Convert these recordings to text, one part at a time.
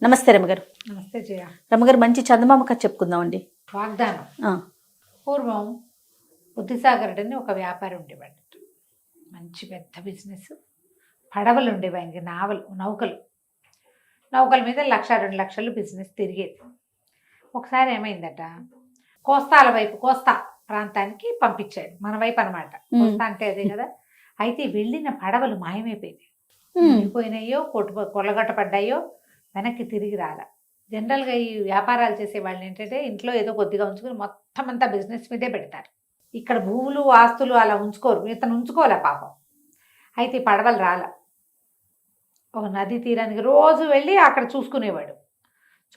నమస్తే రమగారు. నమస్తే జయ. రమగారు, మంచి చందమామ కథ చెప్పుకుందామండి. వాగ్దానం. ఆ, పూర్వం బుద్ధిసాగరుడు అని ఒక వ్యాపారి ఉండేవాడు. మంచి పెద్ద బిజినెస్. పడవలు ఉండేవి ఆయనకి, నౌకలు మీద 1,00,000-2,00,000 బిజినెస్ తిరిగేది. ఒకసారి ఏమైందట, కోస్తా ప్రాంతానికి పంపించాడు. మన వైపు అనమాట. కోస్తా అంటే అదే కదా. అయితే వెళ్ళిన పడవలు మాయమైపోయింది. పోయినాయో కొల్లగొట్ట పడ్డాయో వెనక్కి తిరిగి రాల. జనరల్గా ఈ వ్యాపారాలు చేసే వాళ్ళు ఏంటంటే ఇంట్లో ఏదో కొద్దిగా ఉంచుకుని మొత్తం అంతా బిజినెస్ మీదే పెడతారు. ఇక్కడ భూములు ఆస్తులు అలా ఉంచుకోరు. ఇతను ఉంచుకోలే పాపం. అయితే ఈ పడవలు రాల. ఒక నది తీరానికి రోజు వెళ్ళి అక్కడ చూసుకునేవాడు.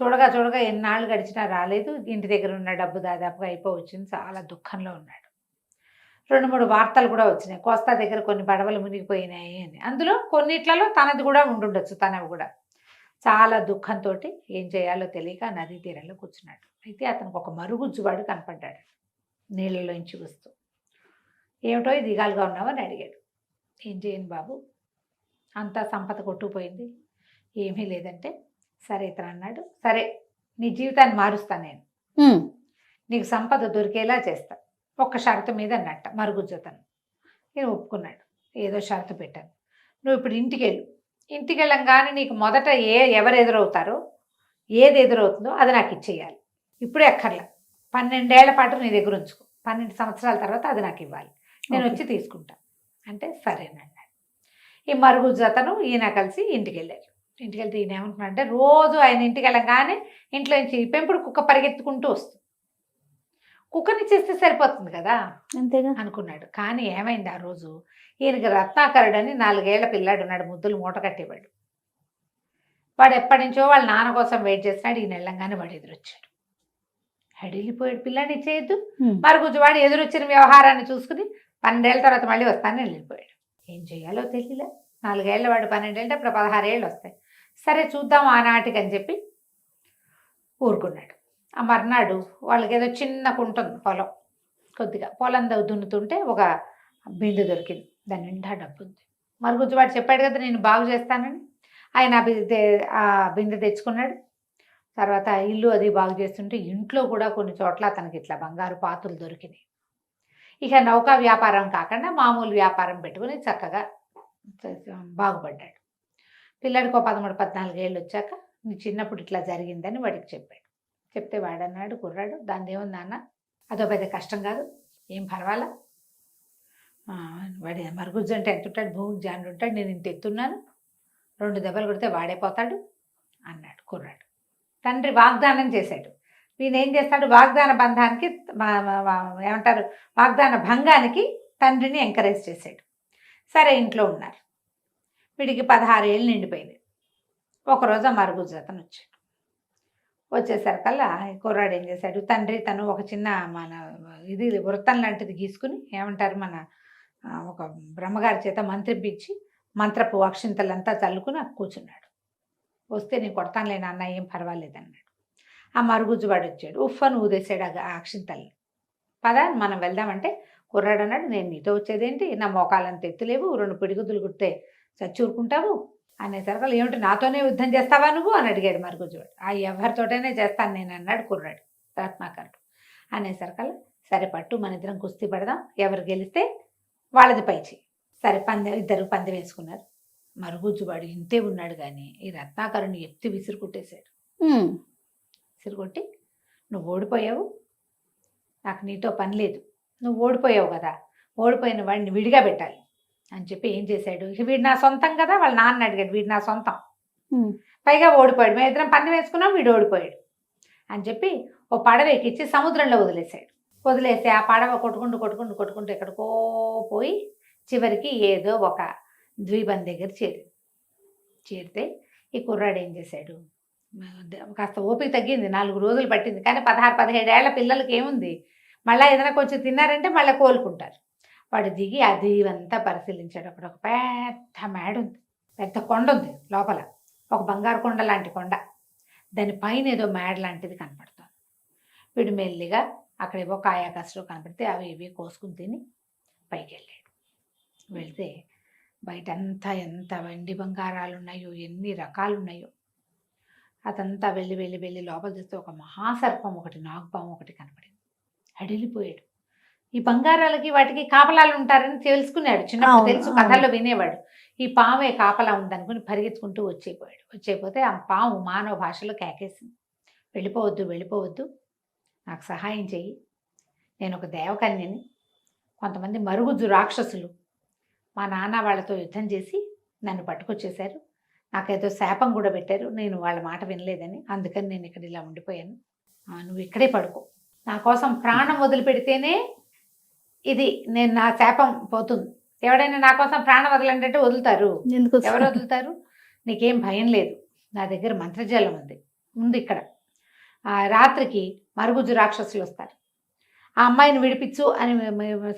చూడగా ఎన్నాళ్ళు గడిచినా రాలేదు. ఇంటి దగ్గర ఉన్న డబ్బు దాదాపుగా అయిపోవచ్చింది. చాలా దుఃఖంలో ఉన్నాడు. 2-3 వార్తలు కూడా వచ్చినాయి, కోస్తా దగ్గర కొన్ని పడవలు మునిగిపోయినాయి అని. అందులో కొన్నిట్లలో తనది కూడా ఉండుండొచ్చు, తనవి కూడా. చాలా దుఃఖంతో ఏం చేయాలో తెలియక నదీ తీరంలో కూర్చున్నాడు. అయితే అతనికి ఒక మరుగుజ్జువాడు కనపడ్డాడు నీళ్ళలోంచి వస్తూ. ఏమిటో దిగాలుగా ఉన్నావని అడిగాడు. ఏం చేయను బాబు, అంతా సంపద కొట్టుకుపోయింది, ఏమీ లేదంటే. సరే ఇతను అన్నాడు, సరే నీ జీవితాన్ని మారుస్తాను నేను, నీకు సంపద దొరికేలా చేస్తా, ఒక్క షరతు మీద అన్నట్ట మరుగుజ్జతను. నేను ఒప్పుకున్నాడు. ఏదో షరతు పెట్టాను. నువ్వు ఇప్పుడు ఇంటికి వెళ్ళంగానే నీకు మొదట ఎవరు ఎదురవుతారో, ఏది ఎదురవుతుందో అది నాకు ఇచ్చేయాలి. ఇప్పుడే అక్కర్లా, 12 ఏళ్ల పాటు నీ దగ్గర ఉంచుకో, 12 సంవత్సరాల తర్వాత అది నాకు ఇవ్వాలి, నేను వచ్చి తీసుకుంటా అంటే సరేనన్నాడు. ఈ మరుగుజ్జతను ఈయన కలిసి ఇంటికి వెళ్ళారు. ఇంటికి వెళ్తే ఈయన ఏమంటున్నాడంటే, రోజు ఆయన ఇంటికి వెళ్ళంగానే ఇంట్లో నుంచి పెంపుడు కుక్క పరిగెత్తుకుంటూ వస్తుంది. కుక్కని చేస్తే సరిపోతుంది కదా అంతేగా అనుకున్నాడు. కానీ ఏమైంది, ఆ రోజు ఈయనకి రత్నాకరుడు అని 4 ఏళ్ల పిల్లాడు ఉన్నాడు, ముద్దులు మూట కట్టేవాడు. వాడు ఎప్పటి నుంచో వాళ్ళ నాన్న కోసం వెయిట్ చేస్తున్నాడు. ఈయన వెళ్ళంగానే వాడు ఎదురొచ్చాడు. వెళ్ళిపోయాడు. పిల్లాడిని ఇచ్చేయద్దు. మరుగుజ్జువాడు ఎదురొచ్చిన వ్యవహారాన్ని చూసుకుని 12 ఏళ్ళ తర్వాత మళ్ళీ వస్తానని వెళ్ళిపోయాడు. ఏం చేయాలో తెలియలే. 4 ఏళ్ల వాడు 12 ఏళ్ళంటే ఇప్పుడు 16 ఏళ్ళు వస్తాయి. సరే చూద్దాం ఆనాటికి అని చెప్పి ఊరుకున్నాడు. ఆ మర్నాడు వాళ్ళకి ఏదో చిన్న కుంట ఉంది, పొలం, కొద్దిగా పొలం దున్నుతుంటే ఒక బిందె దొరికింది. దాని నిండా డబ్బు ఉంది. మరుగుజ్జువాడు చెప్పాడు కదా నేను బాగు చేస్తానని. ఆయన ఆ బిందె తెచ్చుకున్నాడు. తర్వాత ఇల్లు అది బాగు చేస్తుంటే ఇంట్లో కూడా కొన్ని చోట్ల అతనికి ఇట్లా బంగారు పాత్రలు దొరికినాయి. ఇక నౌకా వ్యాపారం కాకుండా మామూలు వ్యాపారం పెట్టుకుని చక్కగా బాగుపడ్డాడు. పిల్లాడికి 13-14 ఏళ్ళు వచ్చాక నీ చిన్నప్పుడు ఇట్లా జరిగిందని వాడికి చెప్పాడు. చెప్తే వాడన్నాడు, కుర్రాడు, దాని ఏముంది నాన్న, అదో పెద్ద కష్టం కాదు, ఏం పర్వాలా, వాడి మరుగుజ్జు అంటే ఎంత ఉంటాడు, భూమికి జాండు ఉంటాడు, నేను ఇంత ఎత్తున్నాను, 2 దెబ్బలు కొడితే వాడైపోతాడు అన్నాడు కుర్రాడు. తండ్రి వాగ్దానం చేశాడు. వీళ్ళు ఏం చేస్తాడు, వాగ్దాన బంధానికి ఏమంటారు, వాగ్దాన భంగానికి తండ్రిని ఎంకరేజ్ చేశాడు. సరే ఇంట్లో ఉన్నారు. వీడికి 16 ఏళ్ళు నిండిపోయింది. ఒకరోజు ఆ మరుగుజ్జతను వచ్చాడు. వచ్చేసరికల్లా కుర్రాడు ఏం చేశాడు, తండ్రి తను ఒక చిన్న ఇది వృత్తం లాంటిది గీసుకుని, ఏమంటారు మన ఒక బ్రహ్మగారి చేత మంత్రింపించి మంత్రపు అక్షింతలంతా చల్లుకుని కూర్చున్నాడు. వస్తే నేను కొడతానులే నాన్న, ఏం పర్వాలేదన్నాడు. ఆ మరుగుజ్జువాడు వచ్చాడు, ఉఫ్ఫను ఊదేశాడు ఆ అక్షింతల్ని. పదా మనం వెళ్దామంటే కుర్రాడు అన్నాడు, నేను నీతో వచ్చేదేంటి, నా మోకాలంత ఎత్తులేవు, 2 పిడిగుద్దులు కుడితే చచ్చూరుకుంటావు అనేసరికి, ఏమిటి నాతోనే యుద్ధం చేస్తావా నువ్వు అని అడిగాడు మరుగుజ్జువాడు. ఆ ఎవరితోటైనా చేస్తాను నేను అన్నాడు కుర్రాడు, రత్నాకరుడు. అనేసరికల్లా సరే పట్టు, మన ఇద్దరం కుస్తీ పడదాం, ఎవరు గెలిస్తే వాళ్ళది పైచి. సరే ఇద్దరు పందెం వేసుకున్నారు. మరుగుజ్జువాడు ఇంతే ఉన్నాడు కానీ ఈ రత్నాకరుని ఎత్తి విసిరుకొట్టేశాడు. విసిరుకొట్టి, నువ్వు ఓడిపోయావు, నాకు నీతో పని లేదు, నువ్వు ఓడిపోయావు కదా, ఓడిపోయిన వాడిని విడిగా పెట్టాలి అని చెప్పి ఏం చేశాడు, వీడు నా సొంతం కదా, వాళ్ళ నాన్న అడిగాడు, వీడు నా సొంతం, పైగా ఓడిపోయాడు, మేము ఇద్దరం పందెం వేసుకున్నాం, వీడు ఓడిపోయాడు అని చెప్పి ఓ పడవ ఎక్కించి సముద్రంలో వదిలేశాడు. వదిలేసి ఆ పడవ కొట్టుకుంటూ ఎక్కడికో పోయి చివరికి ఏదో ఒక ద్వీపం దగ్గర చేరితే ఈ కుర్రాడు ఏం చేశాడు, కాస్త ఓపిక తగ్గింది, 4 రోజులు పట్టింది. కానీ 16-17 ఏళ్ల పిల్లలకి ఏముంది, మళ్ళీ ఏదైనా కొంచెం తిన్నారంటే మళ్ళీ కోలుకుంటారు. వాడు దిగి ఆ దీవంతా పరిశీలించాడు. అక్కడ ఒక పెద్ద మేడ ఉంది, పెద్ద కొండ ఉంది, లోపల ఒక బంగారు కొండ లాంటి కొండ, దాని పైన ఏదో మేడ లాంటిది కనపడుతుంది. వీడు మెల్లిగా అక్కడేవో కాయాకసులు కనపడితే అవి ఇవి కోసుకుని తిని పైకి వెళ్ళాడు. వెళ్తే బయటంతా ఎంత వెండి బంగారాలు ఉన్నాయో, ఎన్ని రకాలు ఉన్నాయో. అదంతా వెళ్ళి వెళ్ళి వెళ్ళి లోపల చూస్తే ఒక మహాసర్పం ఒకటి, నాగుపాము ఒకటి కనపడింది. అడిలిపోయాడు. ఈ బంగారాలకి వాటికి కాపలాలు ఉంటారని తెలుసుకున్నాడు. చిన్నప్పుడు అవును, తెలుసు, అవును. కథల్లో వినేవాడు. ఈ పామే కాపలా ఉందనుకుని పరిగెత్తుకుంటూ వచ్చేపోయాడు. వచ్చేపోతే ఆ పాము మానవ భాషలో కేకేసింది, వెళ్ళిపోవద్దు, వెళ్ళిపోవద్దు, నాకు సహాయం చెయ్యి, నేను ఒక దేవకన్యని, కొంతమంది మరుగుజ్జు రాక్షసులు మా నాన్న వాళ్ళతో యుద్ధం చేసి నన్ను పట్టుకొచ్చేశారు, నాకేదో శాపం కూడా పెట్టారు, నేను వాళ్ళ మాట వినలేదని, అందుకని నేను ఇక్కడ ఇలా ఉండిపోయాను, నువ్వు ఇక్కడే పడుకో, నా కోసం ప్రాణం వదిలిపెడితేనే ఇది నేను నా శాపం పోతుంది. ఎవడైనా నా కోసం ప్రాణం వదలంటే వదులుతారు? ఎందుకు ఎవరు వదులుతారు? నీకేం భయం లేదు, నా దగ్గర మంత్రజాలం ఉంది ఇక్కడ. రాత్రికి మరుగుజ్జు రాక్షసులు వస్తారు, ఆ అమ్మాయిని విడిపించు అని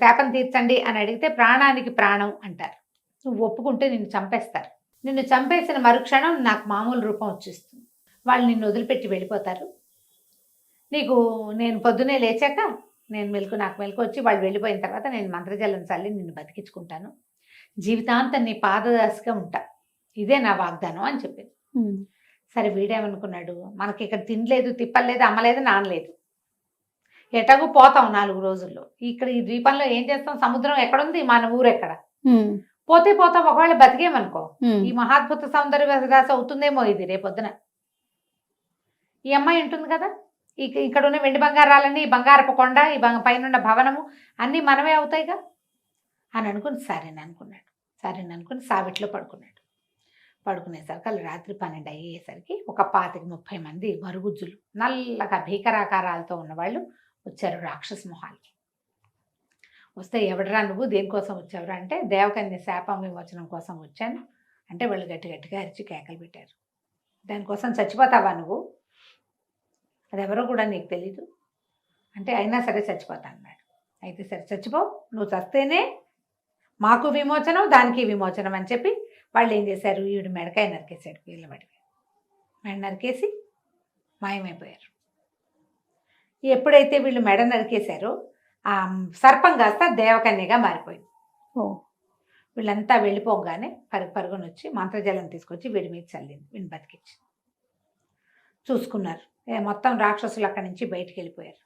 శాపం తీర్చండి అని అడిగితే ప్రాణానికి ప్రాణం అంటారు. నువ్వు ఒప్పుకుంటే నిన్ను చంపేస్తారు. నిన్ను చంపేసిన మరుక్షణం నాకు మామూలు రూపం వచ్చేస్తుంది. వాళ్ళు నిన్ను వదిలిపెట్టి వెళ్ళిపోతారు. నీకు నేను పొద్దునే లేచాక నాకు మెలకు వచ్చి వాళ్ళు వెళ్ళిపోయిన తర్వాత నేను మంత్రజలం చల్లి నిన్ను బతికించుకుంటాను, జీవితాంతం నీ పాదదాసిగా ఉంటా, ఇదే నా వాగ్దానం అని చెప్పింది. సరే, వీడేమనుకున్నాడు, మనకి ఇక్కడ తినలేదు, తిప్పలేదు, అమ్మలేదు, నానలేదు, ఎటగు పోతాం 4 రోజుల్లో, ఇక్కడ ఈ ద్వీపంలో ఏం చేస్తాం, సముద్రం ఎక్కడుంది, మన ఊరు ఎక్కడ, పోతే పోతాం, ఒకవేళ బతికేమనుకో ఈ మహాద్భుత సౌందర్య విలాస అవుతుందేమో ఇది రేపొద్దున. ఈ అమ్మాయి ఉంటుంది కదా, ఇక్కడ ఉన్న వెండి బంగారాలన్నీ, ఈ బంగారపు కొండ, ఈ పైన భవనము అన్నీ మనమే అవుతాయిగా అని అనుకుని సరేననుకుని సావిట్లో పడుకున్నాడు. పడుకునేసరికి వాళ్ళు రాత్రి 12 అయ్యేసరికి ఒక 25-30 మంది మరుగుజ్జులు నల్లగా భీకరాకారాలతో ఉన్నవాళ్ళు వచ్చారు రాక్షస మొహాలకి. వస్తే, ఎవడరా నువ్వు, దేనికోసం వచ్చావురా అంటే, దేవకన్య శాపం విమోచనం కోసం వచ్చాను అంటే, వాళ్ళు గట్టిగా అరిచి కేకలు పెట్టారు. దానికోసం చచ్చిపోతావా నువ్వు, అదెవరో కూడా నీకు తెలీదు అంటే, అయినా సరే చచ్చిపోతా అన్నాడు. అయితే సరే చచ్చిపో, నువ్వు చస్తేనే మాకు విమోచనం, దానికి విమోచనం అని చెప్పి వాళ్ళు ఏం చేశారు, ఈవిడ మెడకాయ నరికేశాడు, వీళ్ళ మెడ నరికేసి మాయమైపోయారు. ఎప్పుడైతే వీళ్ళు మెడ నరికేశారో ఆ సర్పం కాస్త దేవకన్యగా మారిపోయింది. వీళ్ళంతా వెళ్ళిపోగానే పరుగున వచ్చి మంత్రజలం తీసుకొచ్చి వీడి మీద చల్లింది, వీడిని బతికించి చూసుకున్నారు. మొత్తం రాక్షసులు అక్కడి నుంచి బయటికి వెళ్ళిపోయారు.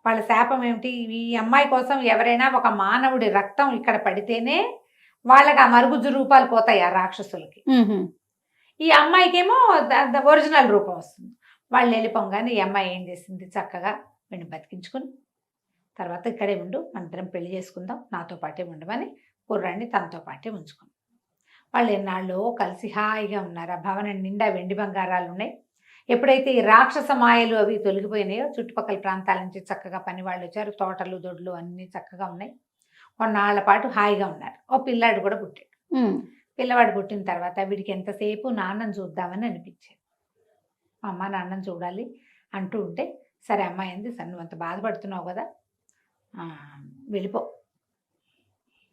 వాళ్ళ శాపం ఏమిటి, ఈ అమ్మాయి కోసం ఎవరైనా ఒక మానవుడి రక్తం ఇక్కడ పడితేనే వాళ్ళకి ఆ మరుగుజ్జు రూపాలు పోతాయి ఆ రాక్షసులకి. ఈ అమ్మాయికేమో ఒరిజినల్ రూపం వస్తుంది. వాళ్ళు వెళ్ళిపోగానే ఈ అమ్మాయి ఏం చేసింది, చక్కగా వీడిని బతికించుకుని, తర్వాత ఇక్కడే ఉండు, మనిద్దరం పెళ్లి చేసుకుందాం, నాతో పాటే ఉండమని కుర్రాన్ని తనతో పాటే ఉంచుకున్నాం. వాళ్ళు ఎన్నాళ్ళు కలిసి హాయిగా ఉన్నారు. ఆ భవనం నిండా వెండి బంగారాలు ఉన్నాయి. ఎప్పుడైతే ఈ రాక్షస మాయలు అవి తొలగిపోయినాయో, చుట్టుపక్కల ప్రాంతాల నుంచి చక్కగా పని వాళ్ళు వచ్చారు, తోటలు దొడ్లు అన్నీ చక్కగా ఉన్నాయి. కొన్నాళ్ల పాటు హాయిగా ఉన్నారు. ఓ పిల్లాడు కూడా పుట్టాడు. పిల్లవాడు పుట్టిన తర్వాత వీడికి ఎంతసేపు నాన్నని చూద్దామని అనిపించేది. అమ్మ నాన్నని చూడాలి అంటూ ఉంటే, సరే అమ్మాయి అంది, సరే నువ్వు అంత బాధపడుతున్నావు కదా, వెళ్ళిపో,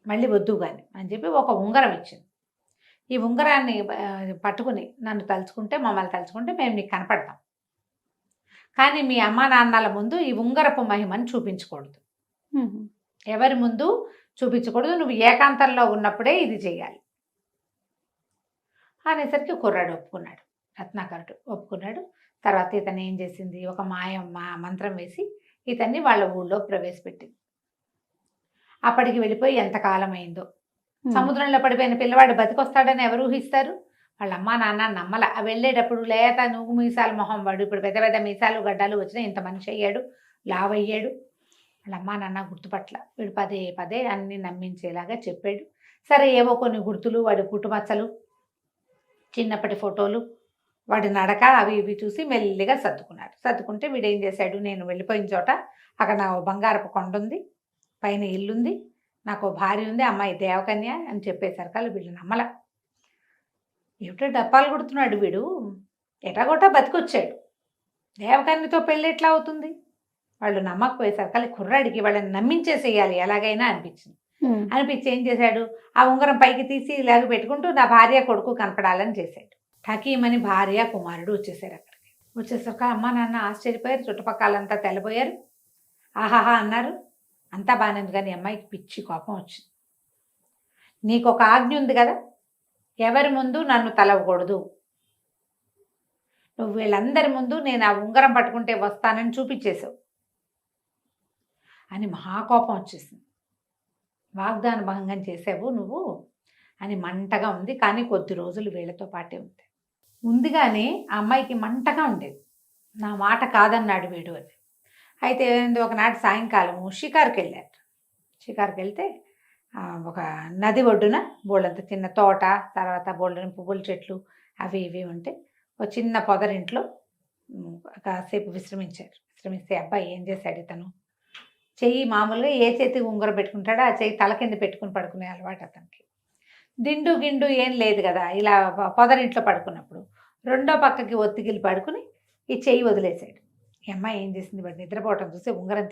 మళ్ళీ వద్దు కానీ అని చెప్పి ఒక ఉంగరం ఇచ్చింది. ఈ ఉంగరాన్ని పట్టుకుని నన్ను తలుచుకుంటే, మమ్మల్ని తలుచుకుంటే మేము నీకు కనపడతాం, కానీ మీ అమ్మా నాన్నల ముందు ఈ ఉంగరపు మహిమని చూపించకూడదు, ఎవరి ముందు చూపించకూడదు, నువ్వు ఏకాంతంలో ఉన్నప్పుడే ఇది చేయాలి అనేసరికి కుర్రాడు ఒప్పుకున్నాడు, రత్నాకరుడు ఒప్పుకున్నాడు. తర్వాత ఇతను ఏం చేసింది, ఒక మంత్రం వేసి ఇతన్ని వాళ్ళ ఊళ్ళో ప్రవేశపెట్టింది. అప్పటికి వెళ్ళిపోయి ఎంతకాలం అయిందో. సముద్రంలో పడిపోయిన పిల్లవాడు బతికొస్తాడని ఎవరు ఊహిస్తారు? వాళ్ళ అమ్మా నాన్న నమ్మల. వెళ్ళేటప్పుడు లేత నువ్వు మీసాల మొహం వాడు, ఇప్పుడు పెద్ద పెద్ద మీసాలు గడ్డాలు వచ్చినా ఇంత మనిషి అయ్యాడు, లావ్ అయ్యాడు. వాళ్ళ అమ్మా నాన్న గుర్తుపట్ల. వీడు పదే పదే అన్ని నమ్మించేలాగా చెప్పాడు. సరే, ఏవో కొన్ని గుర్తులు, వాడి పుట్టుమచ్చలు, చిన్నప్పటి ఫోటోలు, వాడి నడక అవి ఇవి చూసి మెల్లిగా సర్దుకున్నాడు. సర్దుకుంటే వీడు ఏం చేశాడు, నేను వెళ్ళిపోయిన చోట అక్కడ నా బంగారపు కొండ ఉంది, పైన ఇల్లుంది, నాకు భార్య ఉంది, అమ్మాయి దేవకన్య అని చెప్పేసరికి వీళ్ళు నమ్మల. ఏమిటో డప్పాలు కొడుతున్నాడు వీడు, ఎటాగోటా బతికొచ్చాడు, దేవకన్యతో పెళ్ళి ఎట్లా అవుతుంది? వాళ్ళు నమ్మకపోయేసరికి కుర్రాడికి వాళ్ళని నమ్మించేసేయాలి ఎలాగైనా అనిపించింది. అనిపించి ఏం చేశాడు, ఆ ఉంగరం పైకి తీసి ఇలాగ పెట్టుకుంటూ నా భార్య కొడుకు కనపడాలని చేశాడు. ఠకీమని భార్య కుమారుడు వచ్చేసారు. అక్కడికి వచ్చేసరికి అమ్మ నాన్న ఆశ్చర్యపోయారు, చుట్టుపక్కలంతా తెల్లబోయారు, ఆహాహా అన్నారు. అంతా బాగానే ఉంది, కానీ అమ్మాయికి పిచ్చి కోపం వచ్చింది. నీకు ఒక ఆజ్ఞ ఉంది కదా, ఎవరి ముందు నన్ను తలవకూడదు, నువ్వు వీళ్ళందరి ముందు నేను ఆ ఉంగరం పట్టుకుంటే వస్తానని చూపించేశావు అని మహాకోపం వచ్చేసింది. వాగ్దాన భంగం చేసావు నువ్వు అని మంటగా ఉంది. కానీ కొద్ది రోజులు వీళ్ళతో పాటే ఉంది. ముందుగానే ఆ అమ్మాయికి మంటగా ఉండేది, నా మాట కాదన్నాడు వీడు అని. అయితే ఒకనాటి సాయంకాలము షికారుకి వెళ్ళారు. షికారుకి వెళ్తే ఒక నది ఒడ్డున బోళ్ళంత చిన్న తోట, తర్వాత బోళ్ళని పువ్వుల చెట్లు అవి ఇవి ఉంటే ఒక చిన్న పొదరింట్లో కాసేపు విశ్రమిస్తే అబ్బాయి ఏం చేశాడు, ఇతను చెయ్యి మామూలుగా ఏ చేతికి ఉంగరం పెట్టుకుంటాడో ఆ చెయ్యి తల కింద పెట్టుకుని పడుకునే అలవాటు అతనికి. దిండు గిండు ఏం లేదు కదా, ఇలా పొదరింట్లో పడుకున్నప్పుడు రెండో పక్కకి ఒత్తిగిలి పడుకుని ఈ చెయ్యి వదిలేశాడు. ఈ అమ్మాయి ఏం చేసింది, వాడు నిద్రపోవటం చూసి ఉంగరం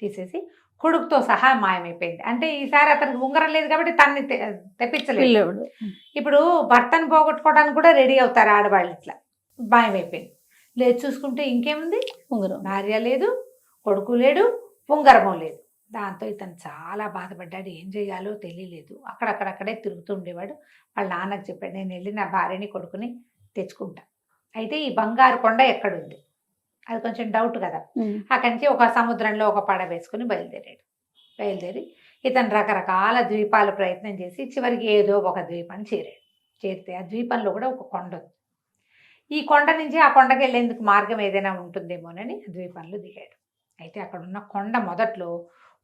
తీసేసి కొడుకుతో సహా మాయమైపోయింది. అంటే ఈసారి అతనికి ఉంగరం లేదు కాబట్టి తన్ని తెప్పించలేదు. ఇప్పుడు భర్తను పోగొట్టుకోవడానికి కూడా రెడీ అవుతారు ఆడవాళ్ళు. ఇట్లా మాయమైపోయింది. లేదు చూసుకుంటే ఇంకేముంది, ఉంగరం, భార్య లేదు, కొడుకు లేడు, ఉంగరము లేదు. దాంతో ఇతను చాలా బాధపడ్డాడు. ఏం చేయాలో తెలియలేదు. అక్కడక్కడే తిరుగుతూ ఉండేవాడు. వాళ్ళ నాన్నకు చెప్పాడు, నేను వెళ్ళి నా భార్యని కొడుకుని తెచ్చుకుంటా. అయితే ఈ బంగారు కొండ ఎక్కడుంది అది కొంచెం డౌట్ కదా. అక్కడి నుంచి ఒక సముద్రంలో ఒక పడ వేసుకుని బయలుదేరి ఇతను రకరకాల ద్వీపాలు ప్రయత్నం చేసి చివరికి ఏదో ఒక ద్వీపాన్ని చేరితే ఆ ద్వీపంలో కూడా ఒక కొండ ఉంది. ఈ కొండ నుంచి ఆ కొండకి వెళ్ళేందుకు మార్గం ఏదైనా ఉంటుందేమోనని ఆ ద్వీపంలో దిగాడు. అయితే అక్కడ ఉన్న కొండ మొదట్లో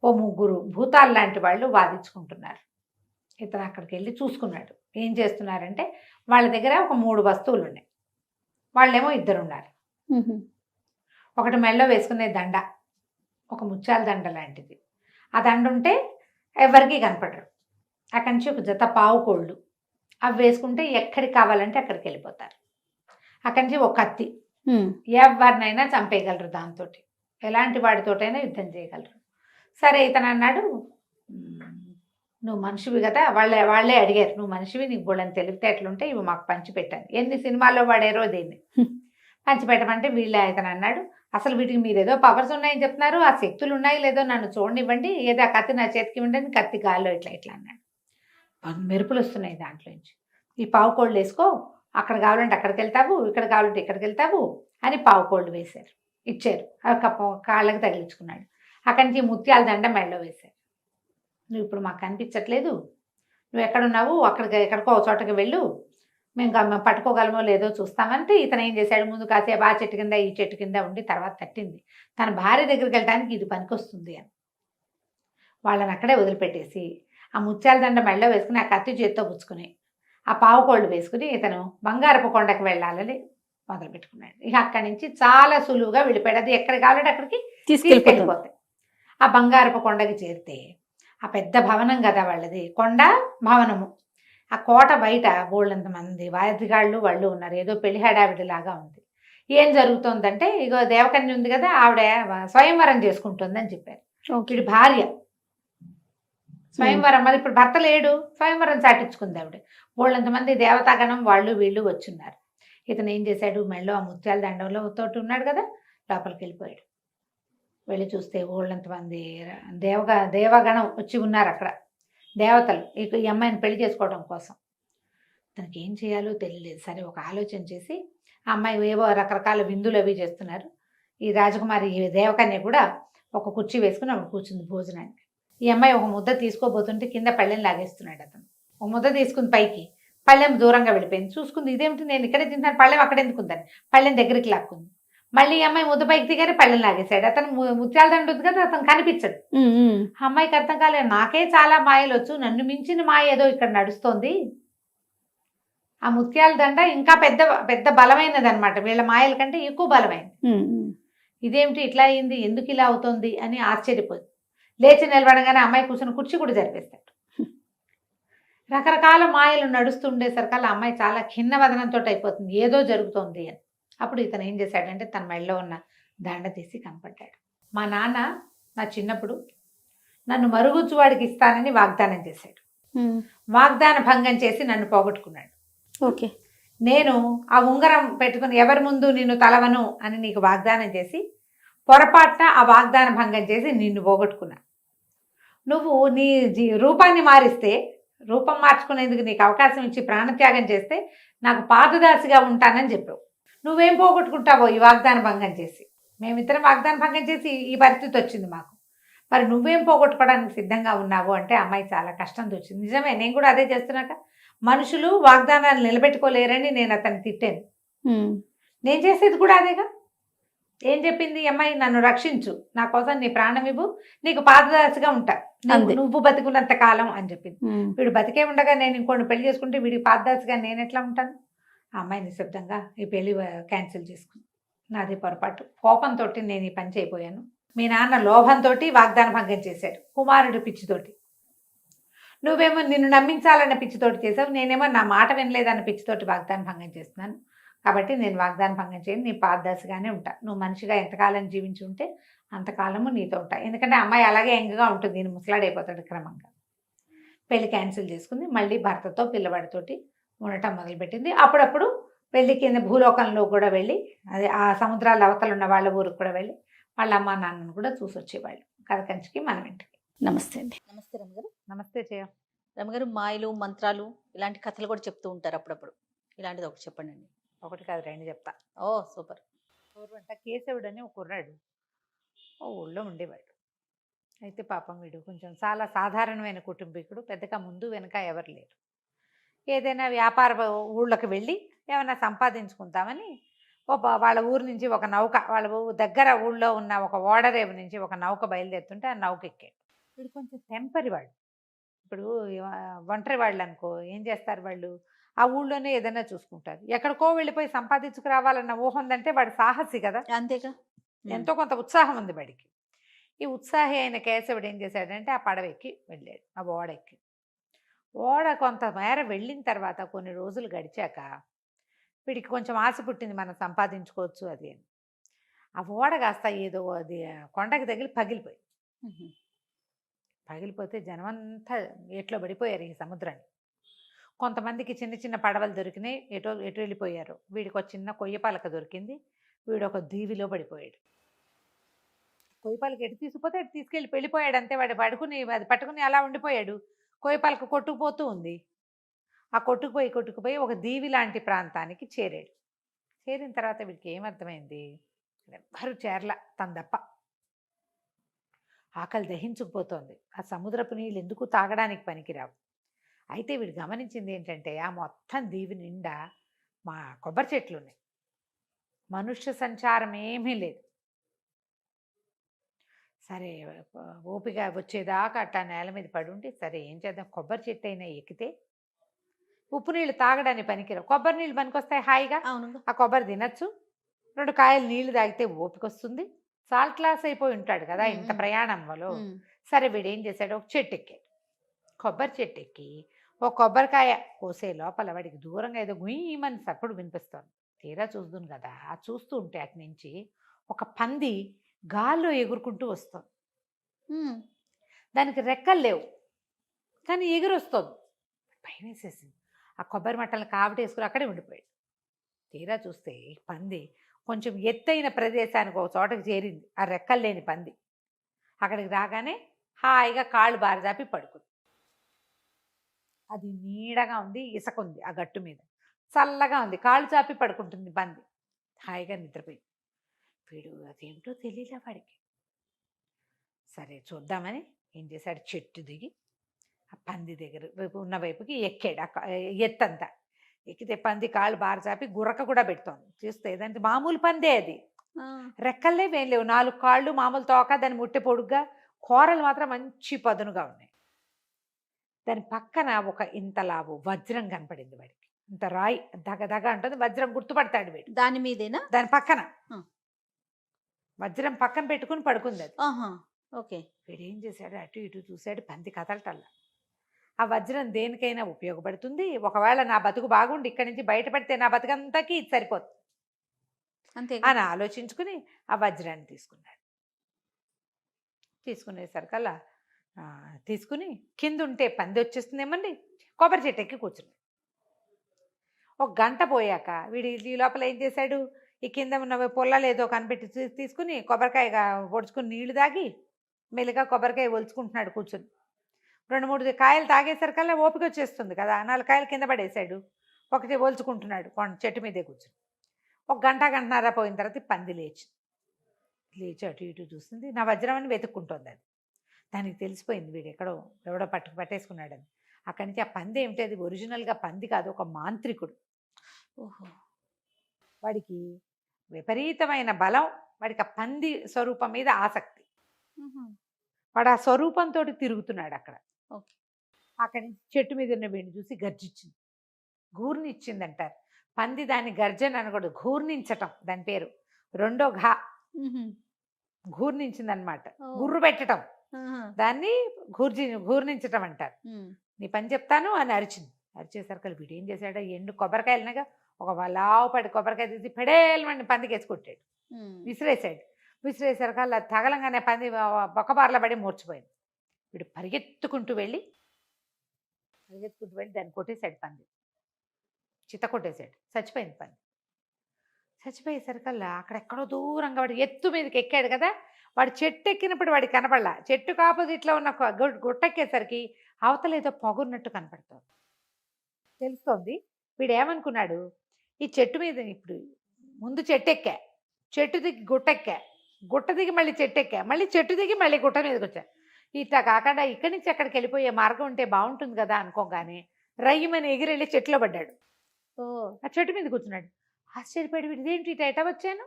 ఓ ముగ్గురు భూతాలు లాంటి వాళ్ళు వాదించుకుంటున్నారు. ఇతను అక్కడికి వెళ్ళి చూసుకున్నాడు. ఏం చేస్తున్నారంటే వాళ్ళ దగ్గర ఒక 3 వస్తువులు ఉన్నాయి. వాళ్ళేమో 2 ఉన్నారు. ఒకటి మెళ్ళో వేసుకునే దండ, ఒక ముత్యాల దండ లాంటిది. ఆ దండ ఉంటే ఎవరికి కనపడరు. అక్కడి నుంచి ఒక జత పావు కోళ్ళు, అవి వేసుకుంటే ఎక్కడికి కావాలంటే అక్కడికి వెళ్ళిపోతారు. అక్కడి నుంచి ఒక కత్తి, ఎవరినైనా చంపేయగలరు. దాంతో ఎలాంటి వాడితోటైనా యుద్ధం చేయగలరు. సరే ఇతను అన్నాడు, నువ్వు మనిషివి కదా. వాళ్ళే అడిగారు, నువ్వు మనిషివి, నీకు బోళ్ళని తెలివితేటలుంటే ఇవి మాకు పంచిపెట్టాను. ఎన్ని సినిమాల్లో వాడారో దీన్ని పంచిపెట్టమంటే వీళ్ళే. ఇతను అన్నాడు, అసలు వీటికి మీరు ఏదో పవర్స్ ఉన్నాయని చెప్తున్నారు, ఆ శక్తులు ఉన్నాయి లేదో నన్ను చూడనివ్వండి, ఏదో ఆ కత్తి నా చేతికి ఇవ్వండి. కత్తి గాల్లో ఇట్లా అన్నాడు. మెరుపులు వస్తున్నాయి దాంట్లో నుంచి. ఈ పావు కోళ్ళు వేసుకో, అక్కడ కావాలంటే అక్కడికి వెళ్తావు, ఇక్కడ కావాలంటే ఇక్కడికి వెళ్తావు అని పావు కోళ్ళు ఇచ్చారు. కాళ్ళకి తగిలించుకున్నాడు. అక్కడి నుంచి ముత్యాల దండ మెడలో వేశారు. నువ్వు ఇప్పుడు మాకు కనిపించట్లేదు, నువ్వు ఎక్కడున్నావు, ఎక్కడికో చోటకి వెళ్ళు, మేము పట్టుకోగలమో లేదో చూస్తామంటే ఇతను ఏం చేశాడు, ముందు కాసేపు ఆ చెట్టు కింద ఈ చెట్టు కింద ఉండి తర్వాత తట్టింది. తన భార్య దగ్గరికి వెళ్ళడానికి ఇది పనికొస్తుంది అని వాళ్ళని అక్కడే వదిలిపెట్టేసి ఆ ముత్యాల దండ మెడలో వేసుకుని ఆ కత్తి చేతితో పుచ్చుకుని ఆ పావు కోళ్ళు వేసుకుని ఇతను బంగారపు కొండకు వెళ్ళాలని మొదలుపెట్టుకున్నాడు. ఇక అక్కడి నుంచి చాలా సులువుగా వెళ్ళిపోయాడు. అది ఎక్కడికి కావాలంటే అక్కడికి తీసుకెళ్ళిపోతాయి. ఆ బంగారపు కొండకి చేరితే ఆ పెద్ద భవనం కదా వాళ్ళది, కొండ భవనము. ఆ కోట బయట బోళ్ళంత మంది వాద్యగాళ్ళు వాళ్ళు ఉన్నారు. ఏదో పెళ్లి హడావిడిలాగా ఉంది. ఏం జరుగుతుందంటే, ఇగో దేవకన్య ఉంది కదా, ఆవిడ స్వయంవరం చేసుకుంటుందని చెప్పారు. వీడి భార్య స్వయంవరం, మరి ఇప్పుడు భర్త లేడు, స్వయంవరం చాటించుకుంది ఆవిడ. బోళ్ళంతమంది దేవతాగణం వాళ్ళు వీళ్ళు వచ్చున్నారు. ఇతను ఏం చేశాడు, మెళ్ళో ఆ ముత్యాల దండంలో తోటి ఉన్నాడు కదా, లోపలికి వెళ్ళిపోయాడు. వెళ్ళి చూస్తే ఊళ్ళంతమంది దేవగణం వచ్చి ఉన్నారు అక్కడ, దేవతలు ఈ అమ్మాయిని పెళ్లి చేసుకోవడం కోసం. తనకి ఏం చేయాలో తెలియలేదు. సరే ఒక ఆలోచన చేసి ఆ అమ్మాయి ఏవో రకరకాల విందులు అవి చేస్తున్నారు. ఈ రాజకుమారి దేవకన్య కూడా ఒక కుర్చీ వేసుకుని అప్పుడు కూర్చుంది భోజనానికి. ఈ అమ్మాయి ఒక ముద్ద తీసుకోబోతుంటే కింద పళ్ళెం లాగేస్తున్నాడు అతను. ఒక ముద్ద తీసుకుని పైకి, పళ్ళెం దూరంగా వెళ్ళిపోయింది. చూసుకుంది, ఇదేమిటి నేను ఇక్కడే తింటాను, పళ్ళెం అక్కడ ఎందుకుందని పళ్ళెం దగ్గరికి లాక్కుంది. మళ్ళీ ఈ అమ్మాయి ముద్ద పైకి దిగానే పళ్ళెం లాగేశాడు. అతను ముత్యాల దండ ఉంది కదా, అతను కనిపించడు. అమ్మాయికి అర్థం కాలేదు, నాకే చాలా మాయలు వచ్చు, నన్ను మించిన మాయ ఏదో ఇక్కడ నడుస్తోంది. ఆ ముత్యాల దండ ఇంకా పెద్ద పెద్ద బలమైనది అనమాట, వీళ్ళ మాయల కంటే ఎక్కువ బలమైనది. ఇదేమిటి ఇట్లా అయింది, ఎందుకు ఇలా అవుతుంది అని ఆశ్చర్యపోయింది. లేచి నిలబడగానే అమ్మాయి కూర్చొని కుర్చీ కూడా జరిపేస్తాడు. రకరకాల మాయలు నడుస్తుండేసరికల్లా అమ్మాయి చాలా ఖిన్నవదనంతో అయిపోతుంది, ఏదో జరుగుతోంది అని. అప్పుడు ఇతను ఏం చేశాడంటే తన మెడలో ఉన్న దండ తీసి కనపడ్డాడు. మా నాన్న నా చిన్నప్పుడు నన్ను మరుగుజ్జువాడికి ఇస్తానని వాగ్దానం చేశాడు. వాగ్దాన భంగం చేసి నన్ను పోగొట్టుకున్నాడు. ఓకే, నేను ఆ ఉంగరం పెట్టుకుని ఎవరి ముందు నిన్ను తలవను అని నీకు వాగ్దానం చేసి పొరపాటున ఆ వాగ్దాన భంగం చేసి నిన్ను పోగొట్టుకున్నా. నువ్వు నీ రూపాన్ని మారిస్తే, రూపం మార్చుకునేందుకు నీకు అవకాశం ఇచ్చి ప్రాణత్యాగం చేస్తే నాకు పాదదాసిగా ఉంటానని చెప్పావు. నువ్వేం పోగొట్టుకుంటావో ఈ వాగ్దాన భంగం చేసి. మేమిద్దరం వాగ్దాన భంగం చేసి ఈ పరిస్థితి వచ్చింది మాకు. మరి నువ్వేం పోగొట్టుకోవడానికి సిద్ధంగా ఉన్నావు అంటే అమ్మాయి చాలా కష్టం వచ్చింది. నిజమే, నేను కూడా అదే చేస్తున్నాక. మనుషులు వాగ్దానాలు నిలబెట్టుకోలేరని నేను అతన్ని తిట్టాను. నేను చేసేది కూడా అదేగా. ఏం చెప్పింది ఈ అమ్మాయి? నన్ను రక్షించు, నా కోసం నీ ప్రాణం ఇవ్వు, నీకు పాదదాసిగా ఉంటా, నువ్వు బతికున్నంత కాలం అని చెప్పింది. వీడు బతికే ఉండగా నేను ఇంకోటి పెళ్లి చేసుకుంటే వీడికి పాదదాసిగా నేను ఎట్లా ఉంటాను? ఆ అమ్మాయి నిశ్శబ్దంగా ఈ పెళ్లి క్యాన్సిల్ చేసుకుంది. నాది పొరపాటు, కోపంతో నేను ఈ పని చేయబోయాను. మీ నాన్న లోభంతో వాగ్దాన భంగం చేశాడు, కుమారుడు పిచ్చితోటి. నువ్వేమో నిన్ను నమ్మించాలన్న పిచ్చితోటి చేసావు, నేనేమో నా మాట వినలేదన్న పిచ్చితోటి వాగ్దాన భంగం చేస్తున్నాను. కాబట్టి నేను వాగ్దాన భంగం చేయను, నీ పాదదాసిగానే ఉంటా. నువ్వు మనిషిగా ఎంతకాలం జీవించి ఉంటే అంతకాలము నీతో ఉంటా. ఎందుకంటే అమ్మాయి అలాగే యంగ్గా ఉంటుంది, నేను ముసలాడైపోతాడు క్రమంగా. పెళ్లి క్యాన్సిల్ చేసుకుంది. మళ్ళీ భర్తతో పిల్లవాడితోటి ఉండటం మొదలుపెట్టింది. అప్పుడప్పుడు పెళ్లి కింద భూలోకంలో కూడా వెళ్ళి, అదే ఆ సముద్రాల అవతల ఉన్న వాళ్ళ ఊరికి కూడా వెళ్ళి వాళ్ళ అమ్మ నాన్నను కూడా చూసి వచ్చేవాళ్ళు. కథ కంచికి మనం ఇంటికి. నమస్తే అండి. నమస్తే రమగారు. నమస్తే చేయ. రమగారు, మాయలు మంత్రాలు ఇలాంటి కథలు కూడా చెప్తూ ఉంటారు అప్పుడప్పుడు. ఇలాంటిది ఒకటి చెప్పండి అండి. ఒకటి కాదు, రెండు చెప్తా. ఓ సూపర్. పూర్వంట కేశవుడు అని ఒక కుర్రాడు ఓ ఊళ్ళో ఉండేవాడు. అయితే పాపం వీడు కొంచెం చాలా సాధారణమైన కుటుంబీకుడు, పెద్దగా ముందు వెనక ఎవరు లేరు. ఏదైనా వ్యాపార ఊళ్ళోకి వెళ్ళి ఏమైనా సంపాదించుకుంటామని వాళ్ళ ఊరు నుంచి ఒక నౌక, వాళ్ళ దగ్గర ఊళ్ళో ఉన్న ఒక ఓడరేవు నుంచి ఒక నౌక బయలుదేరుతుంటే ఆ నౌక ఎక్కాడు. వీడు కొంచెం టెంపరీ వాడు. ఇప్పుడు ఒంటరి వాళ్ళు అనుకో, ఏం చేస్తారు వాళ్ళు? ఆ ఊళ్ళోనే ఏదైనా చూసుకుంటారు. ఎక్కడికో వెళ్ళిపోయి సంపాదించుకురావాలన్న ఊహ ఉందంటే వాడు సాహసి కదా, అంతేగా. ఎంతో కొంత ఉత్సాహం ఉంది వాడికి. ఈ ఉత్సాహి అయిన కేశవుడు ఏం చేశాడంటే ఆ పడవ ఎక్కి వెళ్ళాడు, ఆ ఓడ ఎక్కి. ఓడ కొంతమేర వెళ్ళిన తర్వాత కొన్ని రోజులు గడిచాక వీడికి కొంచెం ఆశ పుట్టింది, మనం సంపాదించుకోవచ్చు అది అని. ఆ ఓడ కాస్త ఏదో అది కొండకి తగిలి పగిలిపోతే జనమంతా ఎట్లో పడిపోయారు ఈ సముద్రాన్ని. కొంతమందికి చిన్న చిన్న పడవలు దొరికినాయి, ఎటు వెళ్ళిపోయారు. వీడికి ఒక చిన్న కొయ్యపాలక దొరికింది, వీడు ఒక దీవిలో పడిపోయాడు. కొయ్యపాలక ఎటు తీసుకుపోతే అటు తీసుకెళ్ళి వెళ్ళిపోయాడు అంతే. వాడు అది పట్టుకుని అలా ఉండిపోయాడు. కొయ్యపాలక కొట్టుకుపోతూ ఉంది. ఆ కొట్టుకుపోయి ఒక దీవి లాంటి ప్రాంతానికి చేరాడు. చేరిన తర్వాత వీడికి ఏమర్థమైంది? ఎవ్వరు చేరల, తన తప్ప. ఆకలి దహించుకుపోతోంది. ఆ సముద్రపు నీళ్ళు ఎందుకు తాగడానికి పనికిరావు. అయితే వీడు గమనించింది ఏంటంటే ఆ మొత్తం దీవి నిండా మా కొబ్బరి చెట్లు ఉన్నాయి, మనుష్య సంచారం ఏమీ లేదు. సరే ఓపిక వచ్చేదాకా అట్టా నేల మీద పడి ఉంటే, సరే ఏం చేద్దాం, కొబ్బరి చెట్టు అయినా ఎక్కితే ఉప్పు నీళ్ళు తాగడానికి పనికిరావు, కొబ్బరి నీళ్ళు పనికొస్తాయి హాయిగా. ఆ కొబ్బరి తినచ్చు, 2 కాయలు నీళ్లు తాగితే ఓపిక వస్తుంది. సాల్ట్ లాస్ అయిపోయి ఉంటాడు కదా ఇంత ప్రయాణం వల్ల. సరే వీడు ఏం చేశాడు, ఒక చెట్టు ఎక్కాడు. కొబ్బరి చెట్టు ఎక్కి ఒక కొబ్బరికాయ కోసే లోపల వాడికి దూరంగా ఏదో గుయ్యమని సప్పుడు వినిపిస్తుంది. తీరా చూస్తుంది కదా, చూస్తూ ఉంటే అటు నుంచి ఒక పంది గాల్లో ఎగురుకుంటూ వస్తుంది. దానికి రెక్కలు లేవు కానీ ఎగురు వస్తుంది. భయం వేసేసింది. ఆ కొబ్బరి మట్టలను కావటేసుకుని అక్కడే ఉండిపోయాడు. తీరా చూస్తే పంది కొంచెం ఎత్తైన ప్రదేశానికి ఒక చోటకి చేరింది. ఆ రెక్కలు లేని పంది అక్కడికి రాగానే హాయిగా కాళ్ళు బారజాపి పడుకుంది. అది నీడగా ఉంది, ఇసుక ఉంది, ఆ గట్టు మీద చల్లగా ఉంది, కాళ్ళు చాపి పడుకుంటుంది పంది. హాయిగా నిద్రపోయింది. వీడు అదేమిటో తెలియలే వాడికి. సరే చూద్దామని ఏం చేశాడు, చెట్టు దిగి ఆ పంది దగ్గర ఉన్న వైపుకి ఎక్కాడు. ఎత్తంతా ఎక్కితే పంది కాళ్ళు బారచాపి గుర్రక కూడా పెడుతోంది. చూస్తే ఏదంటే మామూలు పందే, అది రెక్కలే ఏం లేవు, 4 కాళ్ళు, మామూలు తోక, దాని ముట్టె పొడుగ్గా, కూరలు మాత్రం మంచి పదునుగా ఉన్నాయి. దాని పక్కన ఒక ఇంతలావు వజ్రం కనపడింది వాడికి. ఇంత రాయి దగదగ అంటుంది, వజ్రం గుర్తుపడతాడు వీడు. దాని మీదేనా? దాని పక్కన వజ్రం పక్కన పెట్టుకుని పడుకుంది అది. ఓకే. వీడు ఏం చేశాడు, అటు ఇటు చూశాడు, పంది కదలటల్లా. ఆ వజ్రం దేనికైనా ఉపయోగపడుతుంది, ఒకవేళ నా బతుకు బాగుండి ఇక్కడి నుంచి బయటపడితే నా బతుకంతాకి ఇది సరిపోతుంది అంతే అని ఆలోచించుకుని ఆ వజ్రాన్ని తీసుకున్నాడు. తీసుకునేసరికల్లా తీసుకుని కింద ఉంటే పంది వచ్చేస్తుందేమండి, కొబ్బరి చెట్టు ఎక్కి కూర్చున్నాడు. ఒక గంట పోయాక వీడి ఈ లోపల ఏం చేశాడు, ఈ కింద ఉన్న పొల్లలు ఏదో కనిపెట్టి తీసుకుని కొబ్బరికాయ పొడుచుకుని నీళ్లు తాగి మెల్లిగా కొబ్బరికాయ ఒలుచుకుంటున్నాడు కూర్చుని. 2-3 కాయలు తాగేసరికల్లా ఓపిక వచ్చేస్తుంది కదా, 4 కాయలు కింద పడేశాడు, ఒకటి ఒలుచుకుంటున్నాడు చెట్టు మీదే కూర్చుని. ఒక గంట గంటన్నర పోయిన తర్వాత ఈ పంది లేచి అటు ఇటు చూస్తుంది. నా వజ్రం అని వెతుక్కుంటుంది అది. దానికి తెలిసిపోయింది వీడు ఎవడో పట్టేసుకున్నాడని. అక్కడి నుంచి ఆ పంది ఏమిటి, అది ఒరిజినల్గా పంది కాదు, ఒక మాంత్రికుడు. ఓహో. వాడికి విపరీతమైన బలం, వాడికి ఆ పంది స్వరూపం మీద ఆసక్తి. వాడు ఆ స్వరూపంతో తిరుగుతున్నాడు అక్కడ. ఓకే. అక్కడి నుంచి చెట్టు మీద ఉన్న వీడిని చూసి గర్జించింది, గూర్నిచ్చింది అంటారు. పంది దాన్ని గర్జన అనకూడదు, గూర్నించటం దాని పేరు. రెండో ఘా గూర్నించింది అనమాట. గుర్రు పెట్టడం, దాన్ని గూర్నించటం అంటారు. నీ పని చెప్తాను అని అరిచింది. అరిచేసరికి వీడు ఏం చేశాడు, ఎండు కొబ్బరికాయలనగా ఒక లావుపడి కొబ్బరికాయ తీసి పెడేలమని పందికి వేసి కొట్టాడు, విసిరేసాడు. విసిరేసరికి అలా తగలంగానే పంది బొక్కబార్ల పడి మూర్చిపోయింది. వీడు పరిగెత్తుకుంటూ వెళ్ళి దాన్ని కొట్టేశాడు, పంది చిత్త కొట్టేశాడు. చచ్చిపోయింది పంది. చచ్చిపోయేసరికల్లా అక్కడెక్కడో దూరంగా వాడు ఎత్తు మీదకి ఎక్కాడు కదా, వాడు చెట్టు ఎక్కినప్పుడు వాడికి కనపడలా. చెట్టుకు ఆపోజిట్లో ఉన్న గుట్టెక్కేసరికి అవతల ఏదో పొగున్నట్టు కనపడుతుంది, తెలుస్తోంది. వీడు ఏమనుకున్నాడు, ఈ చెట్టు మీద ఇప్పుడు ముందు చెట్టు ఎక్కా, చెట్టు దిగి గుట్టెక్కా, గుట్ట దిగి మళ్ళీ చెట్టు ఎక్కా, మళ్ళీ చెట్టు దిగి మళ్ళీ గుట్ట మీదకి వచ్చా. ఇట్లా కాకుండా ఇక్కడి నుంచి అక్కడికి వెళ్ళిపోయే మార్గం ఉంటే బాగుంటుంది కదా అనుకోగానే రయ్యమని ఎగిరెళ్ళి చెట్టులో పడ్డాడు. ఆ చెట్టు మీద కూర్చున్నాడు. ఆశ్చర్యపడి వీడు ఇదేంటి ఇట వచ్చాను.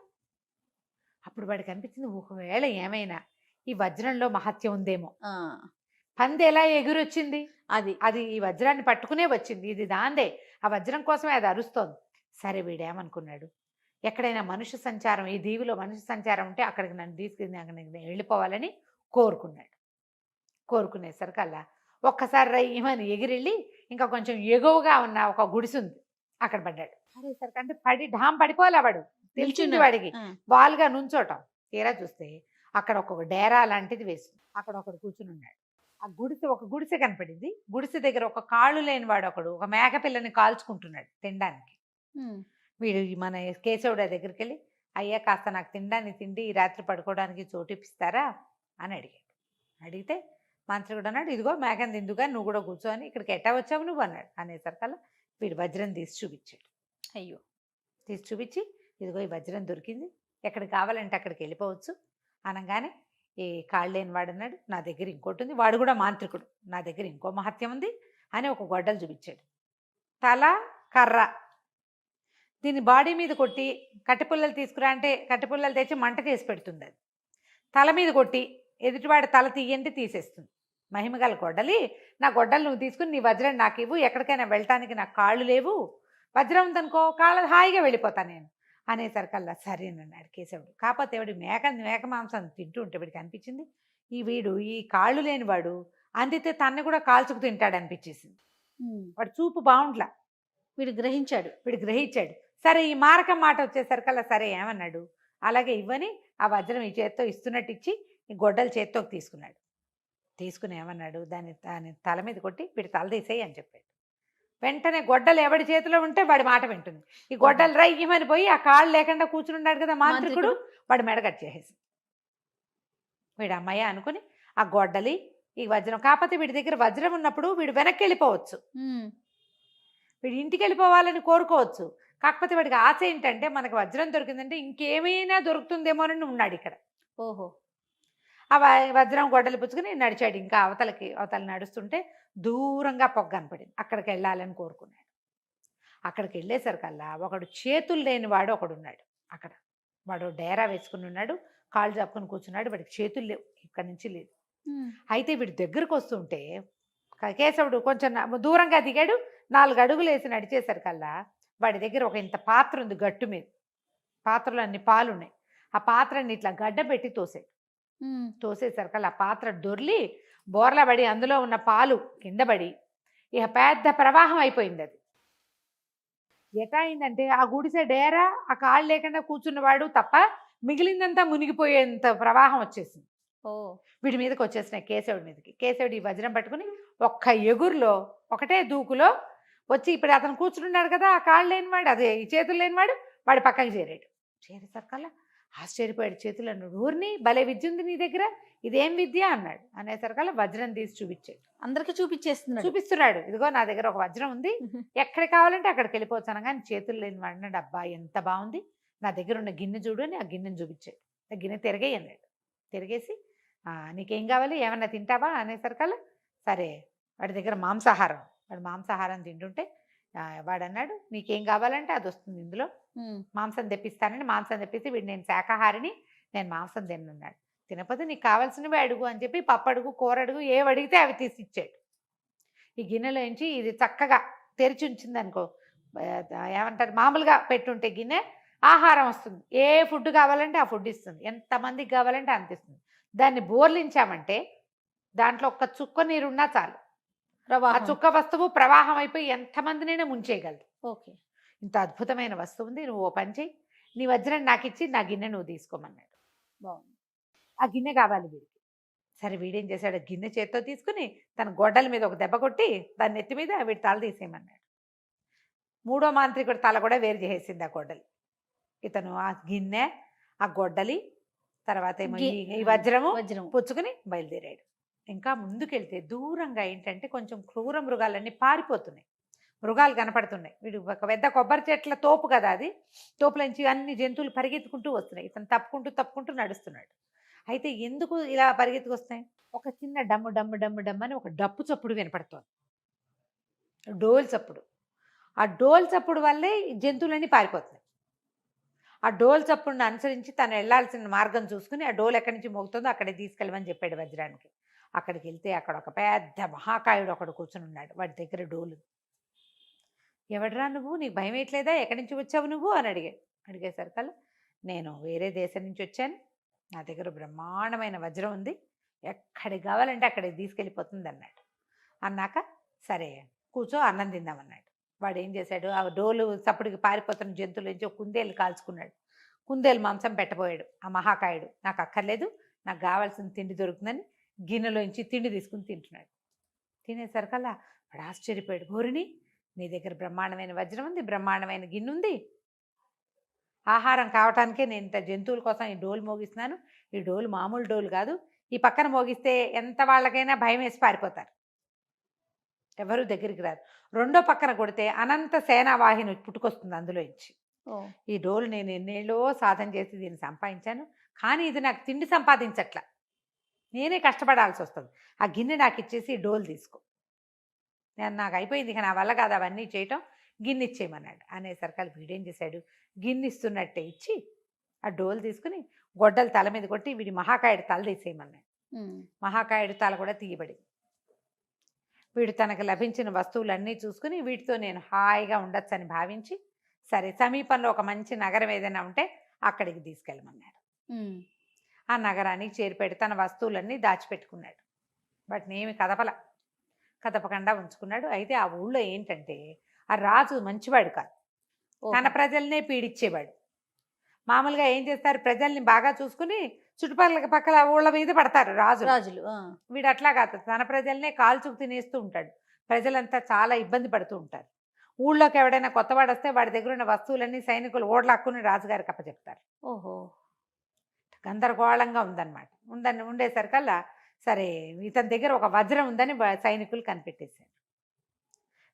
అప్పుడు వాడికి అనిపించింది, ఒకవేళ ఏమైనా ఈ వజ్రంలో మహత్యం ఉందేమో. పంది ఎలా ఎగురొచ్చింది, అది ఈ వజ్రాన్ని పట్టుకునే వచ్చింది, ఇది దాందే, ఆ వజ్రం కోసమే అది అరుస్తోంది. సరే వీడేమనుకున్నాడు, ఎక్కడైనా మనుష్య సంచారం, ఈ దీవిలో మనుష్య సంచారం ఉంటే అక్కడికి నన్ను తీసుకుని అక్కడికి వెళ్ళిపోవాలని కోరుకునేసరికల్లా ఒక్కసారి రయ్యమని ఎగిరెళ్ళి ఇంకా కొంచెం ఎగువగా ఉన్న ఒక గుడిసుంది అక్కడ పడ్డాడు. పడేసరికి అంటే ఢాం పడిపోలే, వాడు తెలిసింది వాడికి వాలుగా నుంచోటం. తీరా చూస్తే అక్కడ ఒక డేరా లాంటిది వేసి అక్కడ ఒకడు కూర్చుని ఉన్నాడు. ఆ ఒక గుడిసె కనపడింది. గుడిసె దగ్గర ఒక కాళ్ళు లేని వాడు ఒకడు ఒక మేకపిల్లని కాల్చుకుంటున్నాడు తినడానికి. వీడు మన కేశవుడి దగ్గరికి వెళ్ళి, అయ్యా కాస్త నాకు తిండి, ఈ రాత్రి పడుకోవడానికి చోటు ఇప్పిస్తారా అని అడిగాడు. అడిగితే మంత్రికుడు అన్నాడు, ఇదిగో మేకని తిందుగా, నువ్వు కూడా కూర్చోని, ఇక్కడికి ఎట్టా వచ్చావు నువ్వు అన్నాడు. అనేసరికల్లా వీడు వజ్రం తీసి చూపించాడు. అయ్యో. తీసి చూపించి, ఇదిగో ఈ వజ్రం దొరికింది, ఎక్కడికి కావాలంటే అక్కడికి వెళ్ళిపోవచ్చు అనగానే, ఏ కాళ్ళు లేని వాడు అన్నాడు, నా దగ్గర ఇంకోటి ఉంది, వాడు కూడా మాంత్రికుడు, నా దగ్గర ఇంకో మహత్యం ఉంది అని ఒక గొడ్డలు చూపించాడు. తల కర్ర, దీన్ని బాడీ మీద కొట్టి కట్టెపుల్లలు తీసుకురా అంటే కట్టెపుల్లలు తెచ్చి మంట చేసి పెడుతుంది. అది తల మీద కొట్టి ఎదుటివాడి తల తీయంటే తీసేస్తుంది. మహిమగల గొడ్డలి, నా గొడ్డలు నువ్వు తీసుకుని నీ వజ్రం నాకు ఇవ్వు, ఎక్కడికైనా వెళ్ళటానికి నాకు కాళ్ళు లేవు, వజ్రం ఉందనుకో కాళ్ళు హాయిగా వెళ్ళిపోతాను నేను అనేసరికల్లా సరేనన్నాడు కేశవుడు. కాకపోతే వాడు మేక మాంసం తింటూ ఉంటే వీడికి అనిపించింది, వీడు ఈ కాళ్ళు లేనివాడు అందితే తన్ని కూడా కాల్చుకు తింటాడు అనిపించేసింది. వాడు చూపు బాగుంట్లా, వీడు గ్రహించాడు. సరే ఈ మారకం మాట వచ్చేసరికల్లా సరే ఏమన్నాడు, అలాగే ఇవ్వని ఆ వజ్రం ఈ చేత్తో ఇస్తున్నట్టు ఇచ్చి ఈ గొడ్డలు చేత్తో తీసుకున్నాడు. తీసుకుని ఏమన్నాడు, దాని తల మీద కొట్టి వీడి తల తీసేయి అని చెప్పాడు. వెంటనే గొడ్డలు ఎవడి చేతిలో ఉంటే వాడి మాట వింటుంది. ఈ గొడ్డలు రయ్యమని పోయి ఆ కాళ్ళు లేకుండా కూర్చుని ఉన్నాడు కదా మాంత్రికుడు, వాడి మెడ కట్ చేసేసి వీడు అమ్మయ్య అనుకుని ఆ గొడ్డలి ఈ వజ్రం. కాకపోతే వీడి దగ్గర వజ్రం ఉన్నప్పుడు వీడు వెనక్కి వెళ్ళిపోవచ్చు, వీడు ఇంటికి వెళ్ళిపోవాలని కోరుకోవచ్చు. కాకపోతే వాడికి ఆశ ఏంటంటే మనకు వజ్రం దొరికిందంటే ఇంకేమైనా దొరుకుతుందేమోనని ఉన్నాడు ఇక్కడ. ఓహో. ఆ వజ్రం గొడ్డలు పుచ్చుకుని నడిచాడు. ఇంకా అవతల నడుస్తుంటే దూరంగా పొగ కనపడింది, అక్కడికి వెళ్ళాలని కోరుకున్నాడు. అక్కడికి వెళ్ళేసరికల్లా ఒకడు చేతులు లేని వాడు ఒకడున్నాడు అక్కడ. వాడు డేరా వేసుకుని ఉన్నాడు, కాళ్ళు చాపుకొని కూర్చున్నాడు, వాడికి చేతులు లేవు, ఇక్కడి నుంచి లేదు. అయితే వీడి దగ్గరకు వస్తుంటే కేశవుడు కొంచెం దూరంగా దిగాడు, 4 అడుగులు వేసి నడిచేసరికల్లా వాడి దగ్గర ఒక ఇంత పాత్ర ఉంది గట్టు మీద, పాత్రలో అన్ని పాలు ఉన్నాయి. ఆ పాత్రని ఇట్లా గడ్డ పెట్టి తోసేసరికల్లా ఆ పాత్ర దొర్లి బోర్లా పడి అందులో ఉన్న పాలు కింద పడి ఇక పెద్ద ప్రవాహం అయిపోయింది. అది ఎటా అయిందంటే ఆ గుడిసె డేరా ఆ కాళ్ళు లేకుండా కూర్చున్నవాడు తప్ప మిగిలిందంతా మునిగిపోయేంత ప్రవాహం వచ్చేసింది. వీడి మీదకి వచ్చేసినాయి కేశవుడి మీదకి. కేశవుడు ఈ వజ్రం పట్టుకుని ఒక్క ఎగురులో ఒకటే దూకులో వచ్చి ఇప్పుడు అతను కూర్చున్నాడు కదా ఆ కాళ్ళు లేనివాడు, అదే ఈ చేతులు లేనివాడు, వాడి పక్కకి చేరాడు. చేరేసరికల్లా ఆశ్చర్యపోయాడు. చేతులు అన్నాడు, ఊరిని భలే విద్య ఉంది నీ దగ్గర, ఇదేం విద్య అన్నాడు. అనేసరికల్లా వజ్రం తీసి చూపించాడు. అందరికీ చూపిస్తున్నాడు, ఇదిగో నా దగ్గర ఒక వజ్రం ఉంది, ఎక్కడికి కావాలంటే అక్కడికి వెళ్ళిపోవచ్చు అనగానే చేతులు లేనివాడు అన్నాడు, అబ్బా ఎంత బాగుంది, నా దగ్గర ఉన్న గిన్నె చూడు అని ఆ గిన్నెని చూపించాడు. ఆ గిన్నె తిరగేయి అన్నాడు. తిరిగేసి నీకేం కావాలి, ఏమన్నా తింటావా అనేసరికల్లా సరే వాడి దగ్గర మాంసాహారం, వాడు మాంసాహారం తింటుంటే వాడు అన్నాడు నీకేం కావాలంటే అది వస్తుంది ఇందులో, మాంసం తెప్పిస్తానని మాంసం తెప్పిస్తే వీడు నేను శాకాహారిని, నేను మాంసం తిన్నాడు. తినకపోతే నీకు కావాల్సినవి అడుగు అని చెప్పి పప్పు అడుగు, కూర అడుగు, ఏవి అడిగితే అవి తీసి ఇచ్చాడు. ఈ గిన్నెలో నుంచి ఇది చక్కగా తెరిచి ఉంచింది అనుకో, ఏమంటారు మామూలుగా పెట్టుంటే గిన్నె ఆహారం వస్తుంది. ఏ ఫుడ్ కావాలంటే ఆ ఫుడ్ ఇస్తుంది, ఎంతమందికి కావాలంటే అంత ఇస్తుంది. దాన్ని బోర్లించామంటే దాంట్లో ఒక్క చుక్క నీరున్నా చాలు, ఆ చుక్క వస్తువు ప్రవాహం అయిపోయి ఎంతమందినైనా ముంచేయగలదు. ఓకే, ఇంత అద్భుతమైన వస్తువు ఉంది, నువ్వు ఓ పని చేయి, నీ వజ్రం నాకు ఇచ్చి నా గిన్నె నువ్వు తీసుకోమన్నాడు. బాగుంది. ఆ గిన్నె కావాలి వీడికి. సరే వీడేం చేశాడు, గిన్నె చేత్తో తీసుకుని తన గొడ్డల మీద ఒక దెబ్బ కొట్టి దాని నెత్తి మీద వీడి తల తీసేయమన్నాడు. మూడో మాంత్రికుడి తల కూడా వేరు చేసేసింది ఆ గొడ్డలి. ఇతను ఆ గిన్నె, ఆ గొడ్డలి, తర్వాత ఏమో ఈ వజ్రము పుచ్చుకుని బయలుదేరాడు. ఇంకా ముందుకెళ్తే దూరంగా ఏంటంటే కొంచెం క్రూర మృగాలన్నీ పారిపోతున్నాయి, మృగాలు కనపడుతున్నాయి. వీడు ఒక పెద్ద కొబ్బరి చెట్ల తోపు కదా, అది తోపులోంచి అన్ని జంతువులు పరిగెత్తుకుంటూ వస్తున్నాయి. ఇతను తప్పుకుంటూ నడుస్తున్నాడు. అయితే ఎందుకు ఇలా పరిగెత్తుకొస్తున్నాయి, ఒక చిన్న డమ్ము డమ్ము డమ్ము డమ్ము అని ఒక డప్పు చప్పుడు వినపడుతోంది, డోల్ చప్పుడు. ఆ డోల్ చప్పుడు వల్లే జంతువులన్నీ పారిపోతున్నాయి. ఆ డోల్ చప్పుడుని అనుసరించి తను వెళ్లాల్సిన మార్గం చూసుకుని ఆ డోల్ ఎక్కడి నుంచి మోగుతుందో అక్కడికి తీసుకెళ్ళమని చెప్పాడు వజ్రానికి. అక్కడికి వెళ్తే అక్కడ ఒక పెద్ద మహాకాయుడు ఒకడు కూర్చుని ఉన్నాడు, వాడి దగ్గర డోలు. ఎవడరా నువ్వు, నీకు భయం వేయట్లేదా, ఎక్కడి నుంచి వచ్చావు నువ్వు అని అడిగేసరికల్లా నేను వేరే దేశం నుంచి వచ్చాను, నా దగ్గర బ్రహ్మాండమైన వజ్రం ఉంది, ఎక్కడికి కావాలంటే అక్కడికి తీసుకెళ్ళిపోతుంది అన్నాడు. అన్నాక సరే కూర్చో అన్నం తిందామన్నాడు. వాడు ఏం చేశాడు, ఆ డోలు చప్పుడికి పారిపోతున్న జంతువుల నుంచి ఒక కుందేలు కాల్చుకున్నాడు. కుందేలు మాంసం పెట్టబోయాడు. ఆ మహాకాయుడు నాకు అక్కర్లేదు, నాకు కావాల్సిన తిండి దొరుకుతుందని గిన్నెలోంచి తిండి తీసుకుని తింటున్నాడు. తినేసరికల్లా వాడు ఆశ్చర్యపోయాడు, గోరిని నీ దగ్గర బ్రహ్మాండమైన వజ్రం ఉంది, బ్రహ్మాండమైన గిన్నె ఉంది, ఆహారం కావటానికే నేను ఇంత జంతువుల కోసం ఈ డోలు మోగిస్తున్నాను, ఈ డోలు మామూలు డోలు కాదు, ఈ పక్కన మోగిస్తే ఎంత వాళ్ళకైనా భయం వేసి పారిపోతారు, ఎవరు దగ్గరికి రారు. రెండో పక్కన కొడితే అనంత సేనావాహిని పుట్టుకొస్తుంది అందులో ఇచ్చి. ఈ డోలు నేను ఎన్నేళ్ళో సాధన చేసి దీన్ని సంపాదించాను, కానీ ఇది నాకు తిండి సంపాదించట్లా, నేనే కష్టపడాల్సి వస్తుంది, ఆ గిన్నె నాకు ఇచ్చేసి ఈ డోలు తీసుకో, నాకు అయిపోయింది ఇక నా వల్ల కాదు అవన్నీ చేయటం, గిన్నె ఇచ్చేయమన్నాడు. అనేసరికి వీడేం చేశాడు, గిన్నె ఇస్తున్నట్టే ఇచ్చి ఆ డోలు తీసుకుని గొడ్డలు తల మీద కొట్టి వీడి మహాకాయుడు తల తీసేయమన్నాడు. మహాకాయుడు తల కూడా తీయబడింది. వీడు తనకు లభించిన వస్తువులన్నీ చూసుకుని వీటితో నేను హాయిగా ఉండొచ్చని భావించి సరే సమీపంలో ఒక మంచి నగరం ఏదైనా ఉంటే అక్కడికి తీసుకెళ్ళమన్నాడు. ఆ నగరానికి చేరిపెట్టి తన వస్తువులన్నీ దాచిపెట్టుకున్నాడు, వాటిని ఏమి కదపకుండా ఉంచుకున్నాడు. అయితే ఆ ఊళ్ళో ఏంటంటే ఆ రాజు మంచివాడు కాదు, తన ప్రజల్నే పీడిచ్చేవాడు. మామూలుగా ఏం చేస్తారు, ప్రజల్ని బాగా చూసుకుని చుట్టుపక్కల ఊళ్ళ మీద పడతారు రాజులు. వీడు అట్లా కాదు, తన ప్రజల్నే కాల్చుకు తినేస్తూ ఉంటాడు, ప్రజలంతా చాలా ఇబ్బంది పడుతూ ఉంటారు. ఊళ్ళోకి ఎవడైనా కొత్తవాడు వస్తే వాడి దగ్గర ఉన్న వస్తువులన్నీ సైనికులు ఓడలాక్కుని రాజుగారికి అప్పచెప్తారు. ఓహో, గందరగోళంగా ఉండేసరికల్లా సరే ఇతని దగ్గర ఒక వజ్రం ఉందని సైనికులు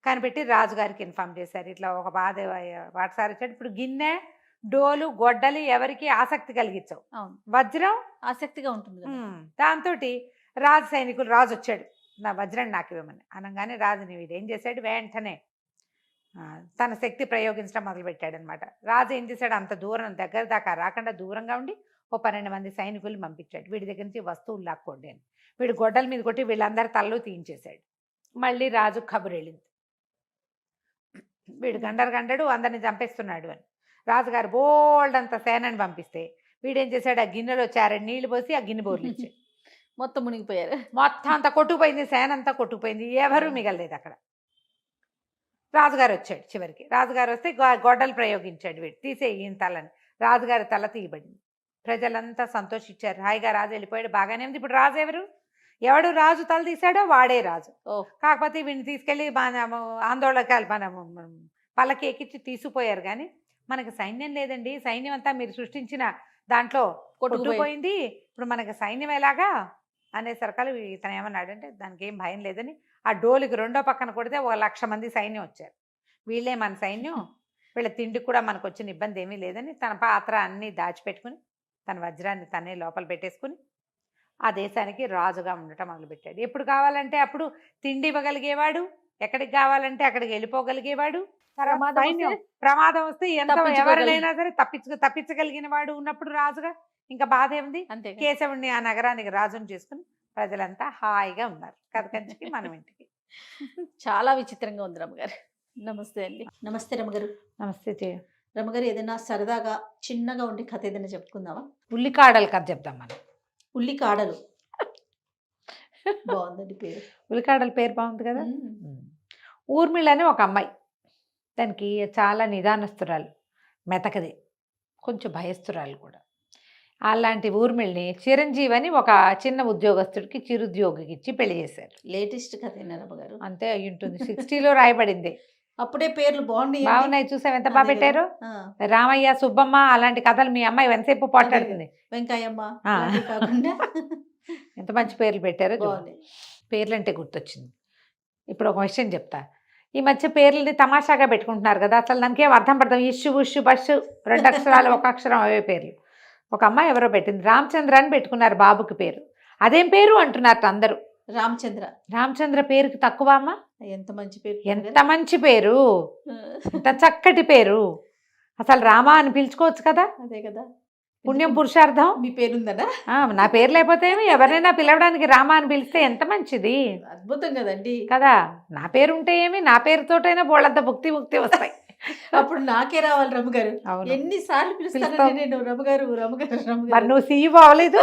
కనిపెట్టి రాజుగారికి ఇన్ఫామ్ చేశారు, ఇట్లా ఒక బాధ వాటసారి వచ్చాడు. ఇప్పుడు గిన్నె, డోలు, గొడ్డలి ఎవరికి ఆసక్తి కలిగించవు, వజ్రం ఆసక్తిగా ఉంటుంది. దాంతో రాజు వచ్చాడు, నా వజ్రం నాకు ఇవ్వమని అనగానే రాజుని వీడు ఏం చేశాడు, వెంటనే తన శక్తి ప్రయోగించడం మొదలుపెట్టాడు అనమాట. రాజు ఏం చేశాడు, అంత దూరం దగ్గర దాకా రాకుండా దూరంగా ఉండి ఓ 12 మంది సైనికులు పంపించాడు, వీడి దగ్గర నుంచి వస్తువులు లాక్కోండి అని. వీడు గొడ్డల మీద కొట్టి వీళ్ళందరి తలలో తీయించేశాడు. మళ్ళీ రాజు కబురు వెళ్ళింది, వీడు గండరు అందరిని చంపేస్తున్నాడు అని. రాజుగారు బోల్డ్ అంత సేనని పంపిస్తే వీడేం చేశాడు, ఆ గిన్నెలో చారడి నీళ్లు పోసి ఆ గిన్నె బోర్లు ఇచ్చాడు. మొత్తం మునిగిపోయారు, మొత్తం అంతా కొట్టుకుపోయింది, సేన అంతా కొట్టుకుపోయింది, ఎవరూ మిగలలేదు అక్కడ. రాజుగారు వచ్చాడు, చివరికి రాజుగారు వస్తే గొడ్డలు ప్రయోగించాడు, వీడు తీసే ఈయన తలని. రాజుగారి తల తీయబడింది, ప్రజలంతా సంతోషించారు, హాయిగా రాజు వెళ్ళిపోయాడు, బాగానే ఉంది. ఇప్పుడు రాజు ఎవడు రాజు తల తీశాడో వాడే రాజు. కాకపోతే వీడిని తీసుకెళ్ళి ఆందోళనకాలు పల్లకి ఎక్కించి తీసుకుపోయారు, కానీ మనకు సైన్యం లేదండి, సైన్యం అంతా మీరు సృష్టించిన దాంట్లో కొట్టుకుపోయింది, ఇప్పుడు మనకు సైన్యం ఎలాగా అనేసరికలు ఇతను ఏమన్నాడంటే దానికి ఏం భయం లేదని ఆ డోలుకి రెండో పక్కన కొడితే 1,00,000 మంది సైన్యం వచ్చారు. వీళ్ళే మన సైన్యం, వీళ్ళ తిండికి కూడా మనకు వచ్చిన ఇబ్బంది ఏమీ లేదని తన పాత్ర అన్నీ దాచిపెట్టుకుని తన వజ్రాన్ని తనే లోపల పెట్టేసుకుని ఆ దేశానికి రాజుగా ఉండటం మొదలుపెట్టాడు. ఎప్పుడు కావాలంటే అప్పుడు తిండి ఇవ్వగలిగేవాడు, ఎక్కడికి కావాలంటే అక్కడికి వెళ్ళిపోగలిగేవాడు. ప్రమాదం సైన్యం వస్తే ప్రమాదం వస్తే ఎంత తప్పించుకోగలిగే- ఎవరినైనా సరే తప్పించగలిగిన వాడు ఉన్నప్పుడు రాజుగా ఇంకా బాధ ఏముంది. అంతే కదా. కేశవుడిని ఆ నగరానికి రాజుని చేసుకుని ప్రజలంతా హాయిగా ఉన్నారు. కథ కంచికి మనం ఇంటికి. చాలా విచిత్రంగా ఉంది రమ్మగారు. నమస్తే అండి. నమస్తే రమ్మగారు. నమస్తే జయ. రమ్మగారు, ఏదైనా సరదాగా చిన్నగా ఉండి కథ ఏదైనా చెప్పుకుందామా? ఉల్లికాడల కథ చెప్దాం మనం. ఉల్లి కాడలు. బాగుందండి పేరు. ఉల్లికాడల పేరు బాగుంది కదా. మ్మ్. ఊర్మిళ అని ఒక అమ్మాయి, దానికి చాలా నిదానస్తురాలు, మెతకది, కొంచెం భయస్తురాలు కూడా. అలాంటి ఊర్మిళని చిరంజీవి అని ఒక చిన్న ఉద్యోగస్తుడికి చిరుద్యోగికి ఇచ్చి పెళ్లి చేశారు. లేటెస్ట్ కథ అయినా రమ్మగారు. అంతే అయి ఉంటుంది. 60లో రాయబడింది. అప్పుడే పేర్లు బాగున్నాయి. బాగున్నాయి, చూసావు ఎంత బాగా పెట్టారు. రామయ్య, సుబ్బమ్మ అలాంటి కథలు మీ అమ్మాయి ఎంతసేపు పోట్లాడుతుంది. వెంకయ్యమ్మ ఆ. అలాంటివి కాకుండా ఎంత మంచి పేర్లు పెట్టారో చూడు. బాగున్నాయి. పేర్లు అంటే గుర్తొచ్చింది. ఇప్పుడు ఒక విషయం చెప్తా. ఈ మధ్య పేర్లని తమాషాగా పెట్టుకుంటున్నారు కదా, అసలు దానికి ఏం అర్థం పడతాం. ఇష్యు ఉష్యు బస్సు 2 అక్షరాలు 1 అక్షరం అవే పేర్లు. ఒక అమ్మాయి ఎవరో పెట్టింది, రామచంద్ర అని పెట్టుకున్నారు బాబుకి పేరు. అదేం పేరు అంటున్నారు అందరూ. రామచంద్ర. రామచంద్ర పేరుకి తక్కువ అమ్మ. ఎంత మంచి పేరు. ఎంత మంచి పేరు, ఎంత చక్కటి పేరు. అసలు రామ అని పిలుచుకోవచ్చు కదా, అదే కదా. పుణ్యం పురుషార్థం. మీ పేరుందనా? నా పేరు లేకపోతే ఏమి, ఎవరైనా పిలవడానికి రామ అని పిలిస్తే ఎంత మంచిది అద్భుతం కదండి కదా. నా పేరు ఉంటే ఏమి, నా పేరుతోటైనా బోళ్ళంత భుక్తి వస్తాయి. అప్పుడు నాకే రావాలి రమ్మగారు. అవును. ఎన్నిసార్లు పిలుస్తానండి పిలుస్తావు. నేను రమ్మగారు రమ్మగారు మరి రమ్మగారు. నువ్వు సీఈఓ అవ్వలేదు.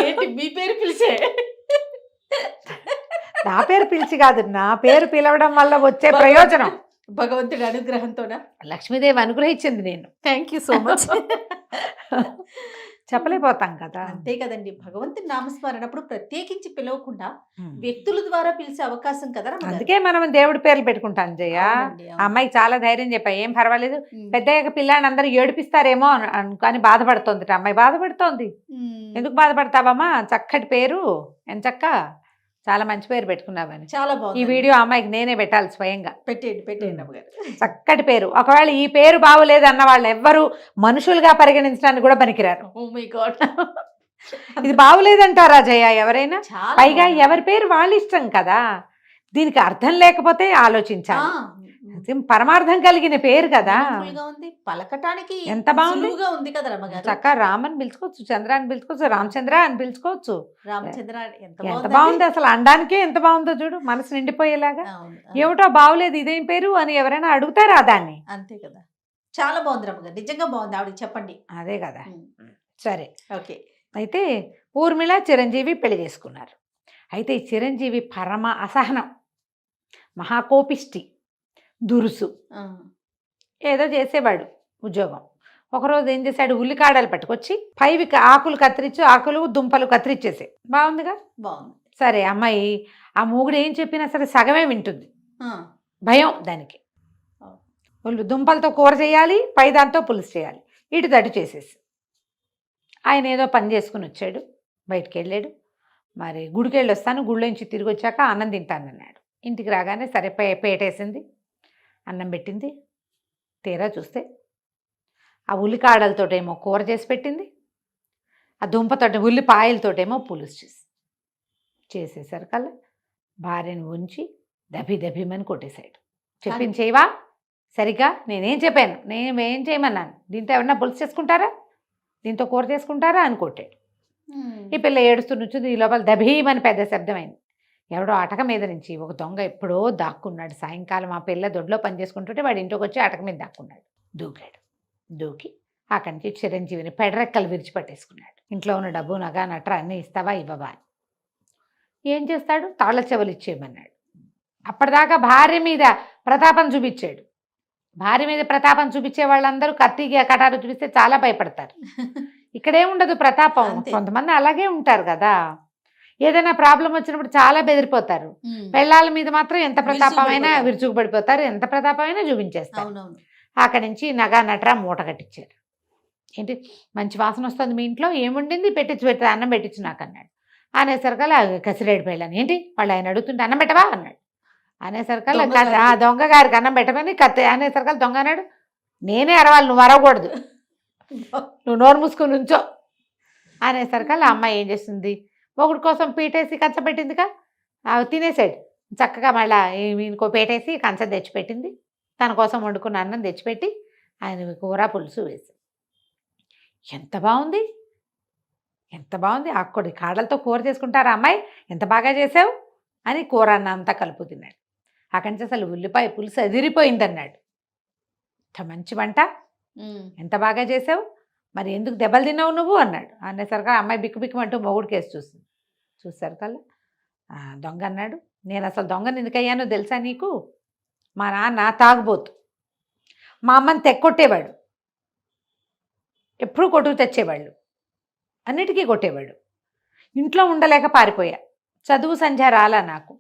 ఏంటి మీ పేరు పిలిచే? నా పేరు పిలిచి కాదు, నా పేరు పిలవడం వల్ల వచ్చే ప్రయోజనం భగవంతుడి అనుగ్రహంతోనా? లక్ష్మీదేవి అనుగ్రహించింది. నేను థ్యాంక్ యూ సో మచ్. చెప్పలేకపోతాం కదా. అంతే కదండి, భగవంతుడి నామస్మరణ అప్పుడు ప్రత్యేకించి పిలవకుండా వ్యక్తుల ద్వారా పిలిచే అవకాశం కదా రమ్మగారు. అందుకే మనం దేవుడి పేర్లు పెట్టుకుంటాం జయ. అవునండి, అవును. ఆ అమ్మాయికి చాలా ధైర్యం చెప్పా, ఏం పర్వాలేదు, ఉమ్. పెద్దయ్యాక పిల్లాన్ని అందరూ ఏడిపిస్తారేమో అని బాధపడుతోంది. అమ్మాయి బాధపడుతోంది. ఉమ్. ఎందుకు బాధపడతావమ్మా, చక్కటి పేరు, ఎంచక్క చాలా మంచి పేరు పెట్టుకున్నావని. చాలా ఈ బాగుంది. వీడియో అమ్మాయికి నేనే పెట్టాలి స్వయంగా. పెట్టేయండి రమ్మగారు. చక్కటి పేరు. ఒకవేళ ఈ పేరు బాగులేదు అన్న వాళ్ళు ఎవ్వరు మనుషులుగా పరిగణించడానికి కూడా పనికిరారు. Oh my god. ఇది బాగులేదంటారా జయ ఎవరైనా? చాలా పైగా బాగుంది. ఎవరి పేరు వాళ్ళ ఇష్టం కదా, దీనికి అర్థం లేకపోతే ఆలోచించాలి. ఆ, అది పరమార్థం కలిగిన పేరు కదా. meaningful గా ఉంది, పలకటానికి ఎంత బాగుంది. సులువుగా ఉంది కదా రమ్మగారు. చక్కగా రామని పిలుచుకోవచ్చు, చంద్ర అని పిలుచుకోవచ్చు, రామచంద్ర అని పిలుచుకోవచ్చు. రామచంద్ర ఎంత ఎంత బాగుంది. బాగుంది అసలు, అనడానికే ఎంత బాగుందో చూడు, మనసు నిండిపోయేలాగా. అవును, ఏమిటో బాగులేదు ఇదేం పేరు అని ఎవరైనా అడుగుతారా దాన్ని? అంతే కదా. చాలా బాగుంది రమ్మగారు, నిజంగా బాగుంది. ఆవిడకి చెప్పండి. అదే కదా. ఉమ్. సరే, ఓకే. అయితే ఊర్మిళ చిరంజీవి పెళ్లి చేసుకున్నారు. అయితే ఈ చిరంజీవి పరమ అసహనం, మహాకోపిష్టి, దురుసు, ఆ. ఏదో చేసేవాడు ఉద్యోగం. ఒకరోజు ఏం చేశాడు, ఉల్లికాడలు పట్టుకొచ్చి పైవి ఆకులు కత్తిరించి, ఆకులు దుంపలు కత్తిరించేసే. బాగుందిగా. బాగుంది. సరే, అమ్మాయి ఆ మూగుడు ఏం చెప్పినా సరే సగమే వింటుంది. ఆ. భయం దానికి. దుంపలతో కూర చేయాలి, పై దాంతో పులుసు చేయాలి, ఇటు తటు చేసేసి. ఆయన ఏదో పని చేసుకుని వచ్చాడు, బయటికి వెళ్ళాడు. మరి గుడికి వెళ్ళి వస్తాను, గుళ్ళోంచి తిరిగి వచ్చాక అన్నం తింటానన్నాడు. ఇంటికి రాగానే సరే పేటేసింది, అన్నం పెట్టింది. తీరా చూస్తే ఆ ఉల్లికాడలతోటేమో కూర చేసి పెట్టింది, ఆ దుంపతోటి ఉల్లిపాయలతోటేమో పులుసు చేసేసరికల్లా భార్యను ఉంచి దభిమని కొట్టేశాడు. చెప్పింది చేయవా సరిగా, నేనేం చెప్పాను, నేనేం చేయమన్నాను, దీంతో ఎవరన్నా పులుసు చేసుకుంటారా, దీంతో కూర చేసుకుంటారా అని కొట్టాడు. ఈ పిల్ల ఏడుస్తూ నుంచింది. ఈ లోపల దభీమని పెద్ద శబ్దమైంది. ఎవడో అటక మీద నుంచి ఒక దొంగ ఎప్పుడో దాక్కున్నాడు. సాయంకాలం ఆ పిల్ల దొడ్లో పని చేసుకుంటుంటే వాడి ఇంటికి వచ్చి అటక మీద దాక్కున్నాడు. దూకాడు. దూకి అక్కడి నుంచి చిరంజీవిని పెడరెక్కలు విరిచిపట్టేసుకున్నాడు. ఇంట్లో ఉన్న డబ్బు నగ నట్ర అన్నీ ఇస్తావా ఇవ్వవా అని. ఏం చేస్తాడు, తాళ్ళ చెవులు ఇచ్చేయమన్నాడు. అప్పటిదాకా భార్య మీద ప్రతాపం చూపించాడు. భార్య మీద ప్రతాపం చూపించే వాళ్ళందరూ కత్తిగా కటారు చూపిస్తే చాలా భయపడతారు. ఇక్కడేముండదు ప్రతాపం. అంతే. కొంతమంది అలాగే ఉంటారు కదా, ఏదైనా ప్రాబ్లం వచ్చినప్పుడు చాలా బెదిరిపోతారు. పెళ్ళాల మీద మాత్రం ఎంత ప్రతాపమైనా విరుచుకుపడిపోతారు, ఎంత ప్రతాపమైనా చూపించేస్తారు. అవునవును. అక్కడి నుంచి నగా నట్రా మూట కట్టించారు. ఏంటి మంచి వాసన వస్తుంది మీ ఇంట్లో, ఏముండింది పెట్టి అన్నం పెట్టించు నాకు అన్నాడు. అనేసరికల్లా కసిరేడు పెళ్ళాను. ఏంటి వాళ్ళు ఆయన అడుగుతుంటే అన్నం పెట్టవా అన్నాడు. అనేసరికల్లా దొంగ గారికి. దొంగ గారికి అన్నం పెట్టమని కత్తి అనేసరికల్లా దొంగ అన్నాడు, నేనే అరవాలి, నువ్వు అరవకూడదు, నువ్వు నోరు మూసుకుని ఉంచో అనేసరికల్లా అమ్మాయి ఏం చేస్తుంది, మొగుడు కోసం పీటేసి కంచపెట్టిందిగా, అవి తినేసాడు చక్కగా. మళ్ళీ ఇంకో పేటేసి కంచం తెచ్చిపెట్టింది, తన కోసం వండుకున్న అన్నం తెచ్చిపెట్టి ఆయన కూర పులుసు వేసి, ఎంత బాగుంది, ఎంత బాగుంది, ఆకుకూర కాడలతో కూర చేసుకుంటారా అమ్మాయి, ఎంత బాగా చేసావు అని కూర అన్న అంతా కలుపు తిన్నాడు. అక్కడి నుంచి అసలు ఉల్లిపాయ పులుసు అదిరిపోయింది అన్నాడు. ఇంత మంచి వంట, ఎంత బాగా చేసావు, మరి ఎందుకు దెబ్బలు తిన్నావు నువ్వు అన్నాడు. అనేసరికి అమ్మాయి బిక్కు బిక్కుమంటూ మొగుడు కేసు చూస్తుంది. చూసారు కల్లా దొంగ అన్నాడు, నేను అసలు దొంగని ఎందుకయ్యానో తెలుసా నీకు, మా నాన్న తాగుబోతు, మా అమ్మని తెక్కొట్టేవాడు, ఎప్పుడూ కొట్టుకు తెచ్చేవాళ్ళు, అన్నిటికీ కొట్టేవాడు, ఇంట్లో ఉండలేక పారిపోయా, చదువు సంధ్య రాలా నాకు,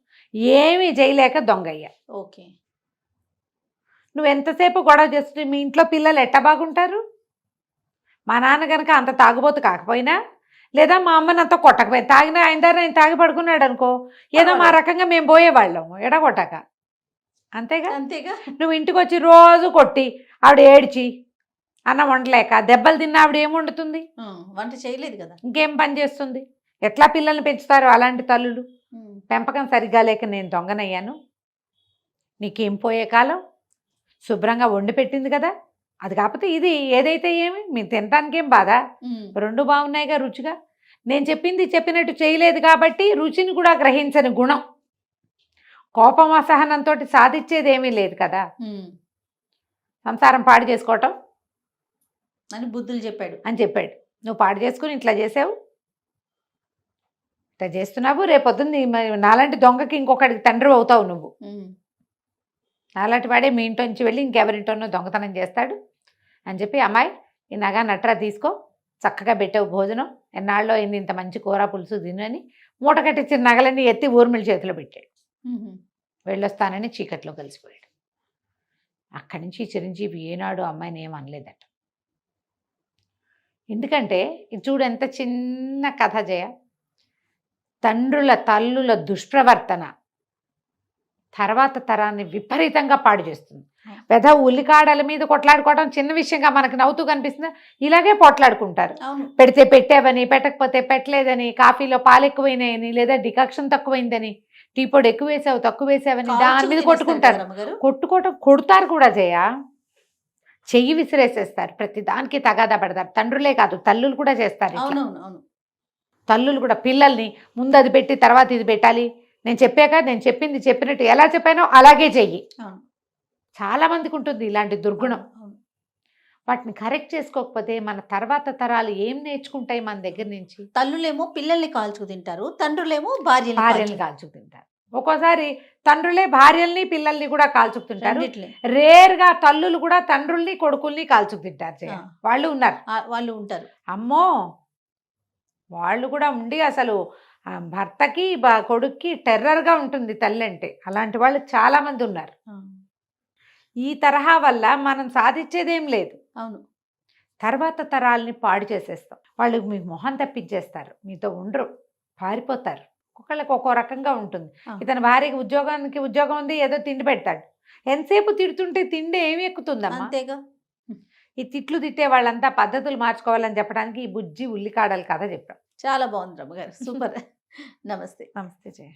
ఏమీ చేయలేక దొంగయ్యా. ఓకే. నువ్వు ఎంతసేపు గొడవ చేస్తుంటే మీ ఇంట్లో పిల్లలు ఎట్ట బాగుంటారు, మా నాన్న కనుక అంత తాగుబోతు కాకపోయినా, లేదా మా అమ్మని అంత కొట్టకపోయినా, తాగినా ఆయన దగ్గర ఆయన తాగి పడుకున్నాడు అనుకో, ఏదో మా రకంగా మేము పోయేవాళ్ళం ఎడగొట్టక, అంతేగా. అంతేగా. నువ్వు ఇంటికి వచ్చి రోజు కొట్టి ఆవిడ ఏడ్చి అన్నం వండలేక దెబ్బలు తిన్న ఆవిడ ఏం వండుతుంది, వంట చేయలేదు కదా, ఇంకేం పని చేస్తుంది, ఎట్లా పిల్లల్ని పెంచుతారు అలాంటి తల్లులు. పెంపకం సరిగ్గా లేక నేను దొంగనయ్యాను, నీకేం పోయే కాలం, శుభ్రంగా వండి పెట్టింది కదా, అది కాకపోతే ఇది ఏదైతే ఏమి మీరు తినడానికి ఏం బాధ, రెండు బాగున్నాయిగా రుచిగా, నేను చెప్పింది చెప్పినట్టు చేయలేదు కాబట్టి రుచిని కూడా గ్రహించని గుణం, కోపం అసహనంతో సాధించేది ఏమీ లేదు కదా, సంసారం పాడు చేసుకోవటం అని బుద్ధులు చెప్పాడు అని చెప్పాడు. నువ్వు పాడు చేసుకుని ఇట్లా చేసావు, ఇట్లా చేస్తున్నావు, రేపొద్దుంది నాలాంటి దొంగకి ఇంకొకటికి తండ్రి అవుతావు నువ్వు, నాలాంటి వాడే మీ ఇంట్లో నుంచి వెళ్ళి ఇంకెవరింటోనో దొంగతనం చేస్తాడు అని చెప్పి, అమ్మాయి ఈ నగ నట్రా తీసుకో, చక్కగా పెట్టావు భోజనం, ఎన్నాళ్ళలో అయింది ఇంత మంచి కూర పులుసు తినని మూట కట్టించిన నగలన్నీ ఎత్తి ఊర్మిళ చేతిలో పెట్టాడు. వెళ్ళొస్తానని చీకట్లో కలిసిపోయాడు. అక్కడి నుంచి చిరంజీవి ఏనాడు అమ్మాయిని ఏం అనలేదట. ఎందుకంటే ఇది చూడు ఎంత చిన్న కథ జయ, తండ్రుల తల్లుల దుష్ప్రవర్తన తర్వాత తరాన్ని విపరీతంగా పాడు చేస్తుంది. పెద్ద ఉల్లికాడల మీద కొట్లాడుకోవడం చిన్న విషయంగా మనకు నవ్వుతూ కనిపిస్తుంది, ఇలాగే పోట్లాడుకుంటారు. పెడితే పెట్టావని, పెట్టకపోతే పెట్టలేదని, కాఫీలో పాలు ఎక్కువైనాయని, లేదా డికాక్షన్ తక్కువైందని, టీ పొడి ఎక్కువ వేసావు తక్కువ వేసావని దాని మీద కొట్టుకుంటారు. కొడతారు కూడా జయ, చెయ్యి విసిరేసేస్తారు, ప్రతి దానికి తగాదా పడతారు. తండ్రులే కాదు తల్లులు కూడా చేస్తారు. తల్లులు కూడా పిల్లల్ని ముందు అది పెట్టి తర్వాత ఇది పెట్టాలి, నేను చెప్పాక నేను చెప్పింది చెప్పినట్టు ఎలా చెప్పానో అలాగే చెయ్యి. చాలా మందికి ఉంటుంది ఇలాంటి దుర్గుణం. వాటిని కరెక్ట్ చేసుకోకపోతే మన తర్వాత తరాలు ఏం నేర్చుకుంటాయి మన దగ్గర నుంచి. తల్లులేమో పిల్లల్ని కాల్చుకు తింటారు, తండ్రులేమో భార్యల్ని కాల్చుకు తింటారు. ఒక్కోసారి తండ్రులే భార్యల్ని పిల్లల్ని కూడా కాల్చుకు తింటారు. రేర్గా తల్లులు కూడా తండ్రుల్ని కొడుకుల్ని కాల్చుకు తింటారు. వాళ్ళు ఉంటారు. అమ్మో, వాళ్ళు కూడా ఉండి అసలు భర్తకి కొడుక్కి టెర్రర్గా ఉంటుంది తల్లి అంటే. అలాంటి వాళ్ళు చాలా మంది ఉన్నారు. ఈ తరహా వల్ల మనం సాధించేదేం లేదు. అవును, తర్వాత తరాలని పాడు చేసేస్తాం. వాళ్ళు మీ మొహం తప్పించేస్తారు, మీతో ఉండరు, పారిపోతారు. ఒక్కొక్కళ్ళకి ఒక్కో రకంగా ఉంటుంది. ఇతని భార్యకి ఉద్యోగం ఉంది, ఏదో తిండి పెడతాడు, ఎంతసేపు తిడుతుంటే తిండి ఏమి ఎక్కుతుందమ్మా. అంతేగా. ఈ తిట్లు తిట్టే వాళ్ళంతా పద్ధతులు మార్చుకోవాలని చెప్పడానికి ఈ బుజ్జి ఉల్లికాడలు కథ చెప్పాం. చాలా బాగుంది రమ్మగారు, సూపర్. నమస్తే. నమస్తే జయ.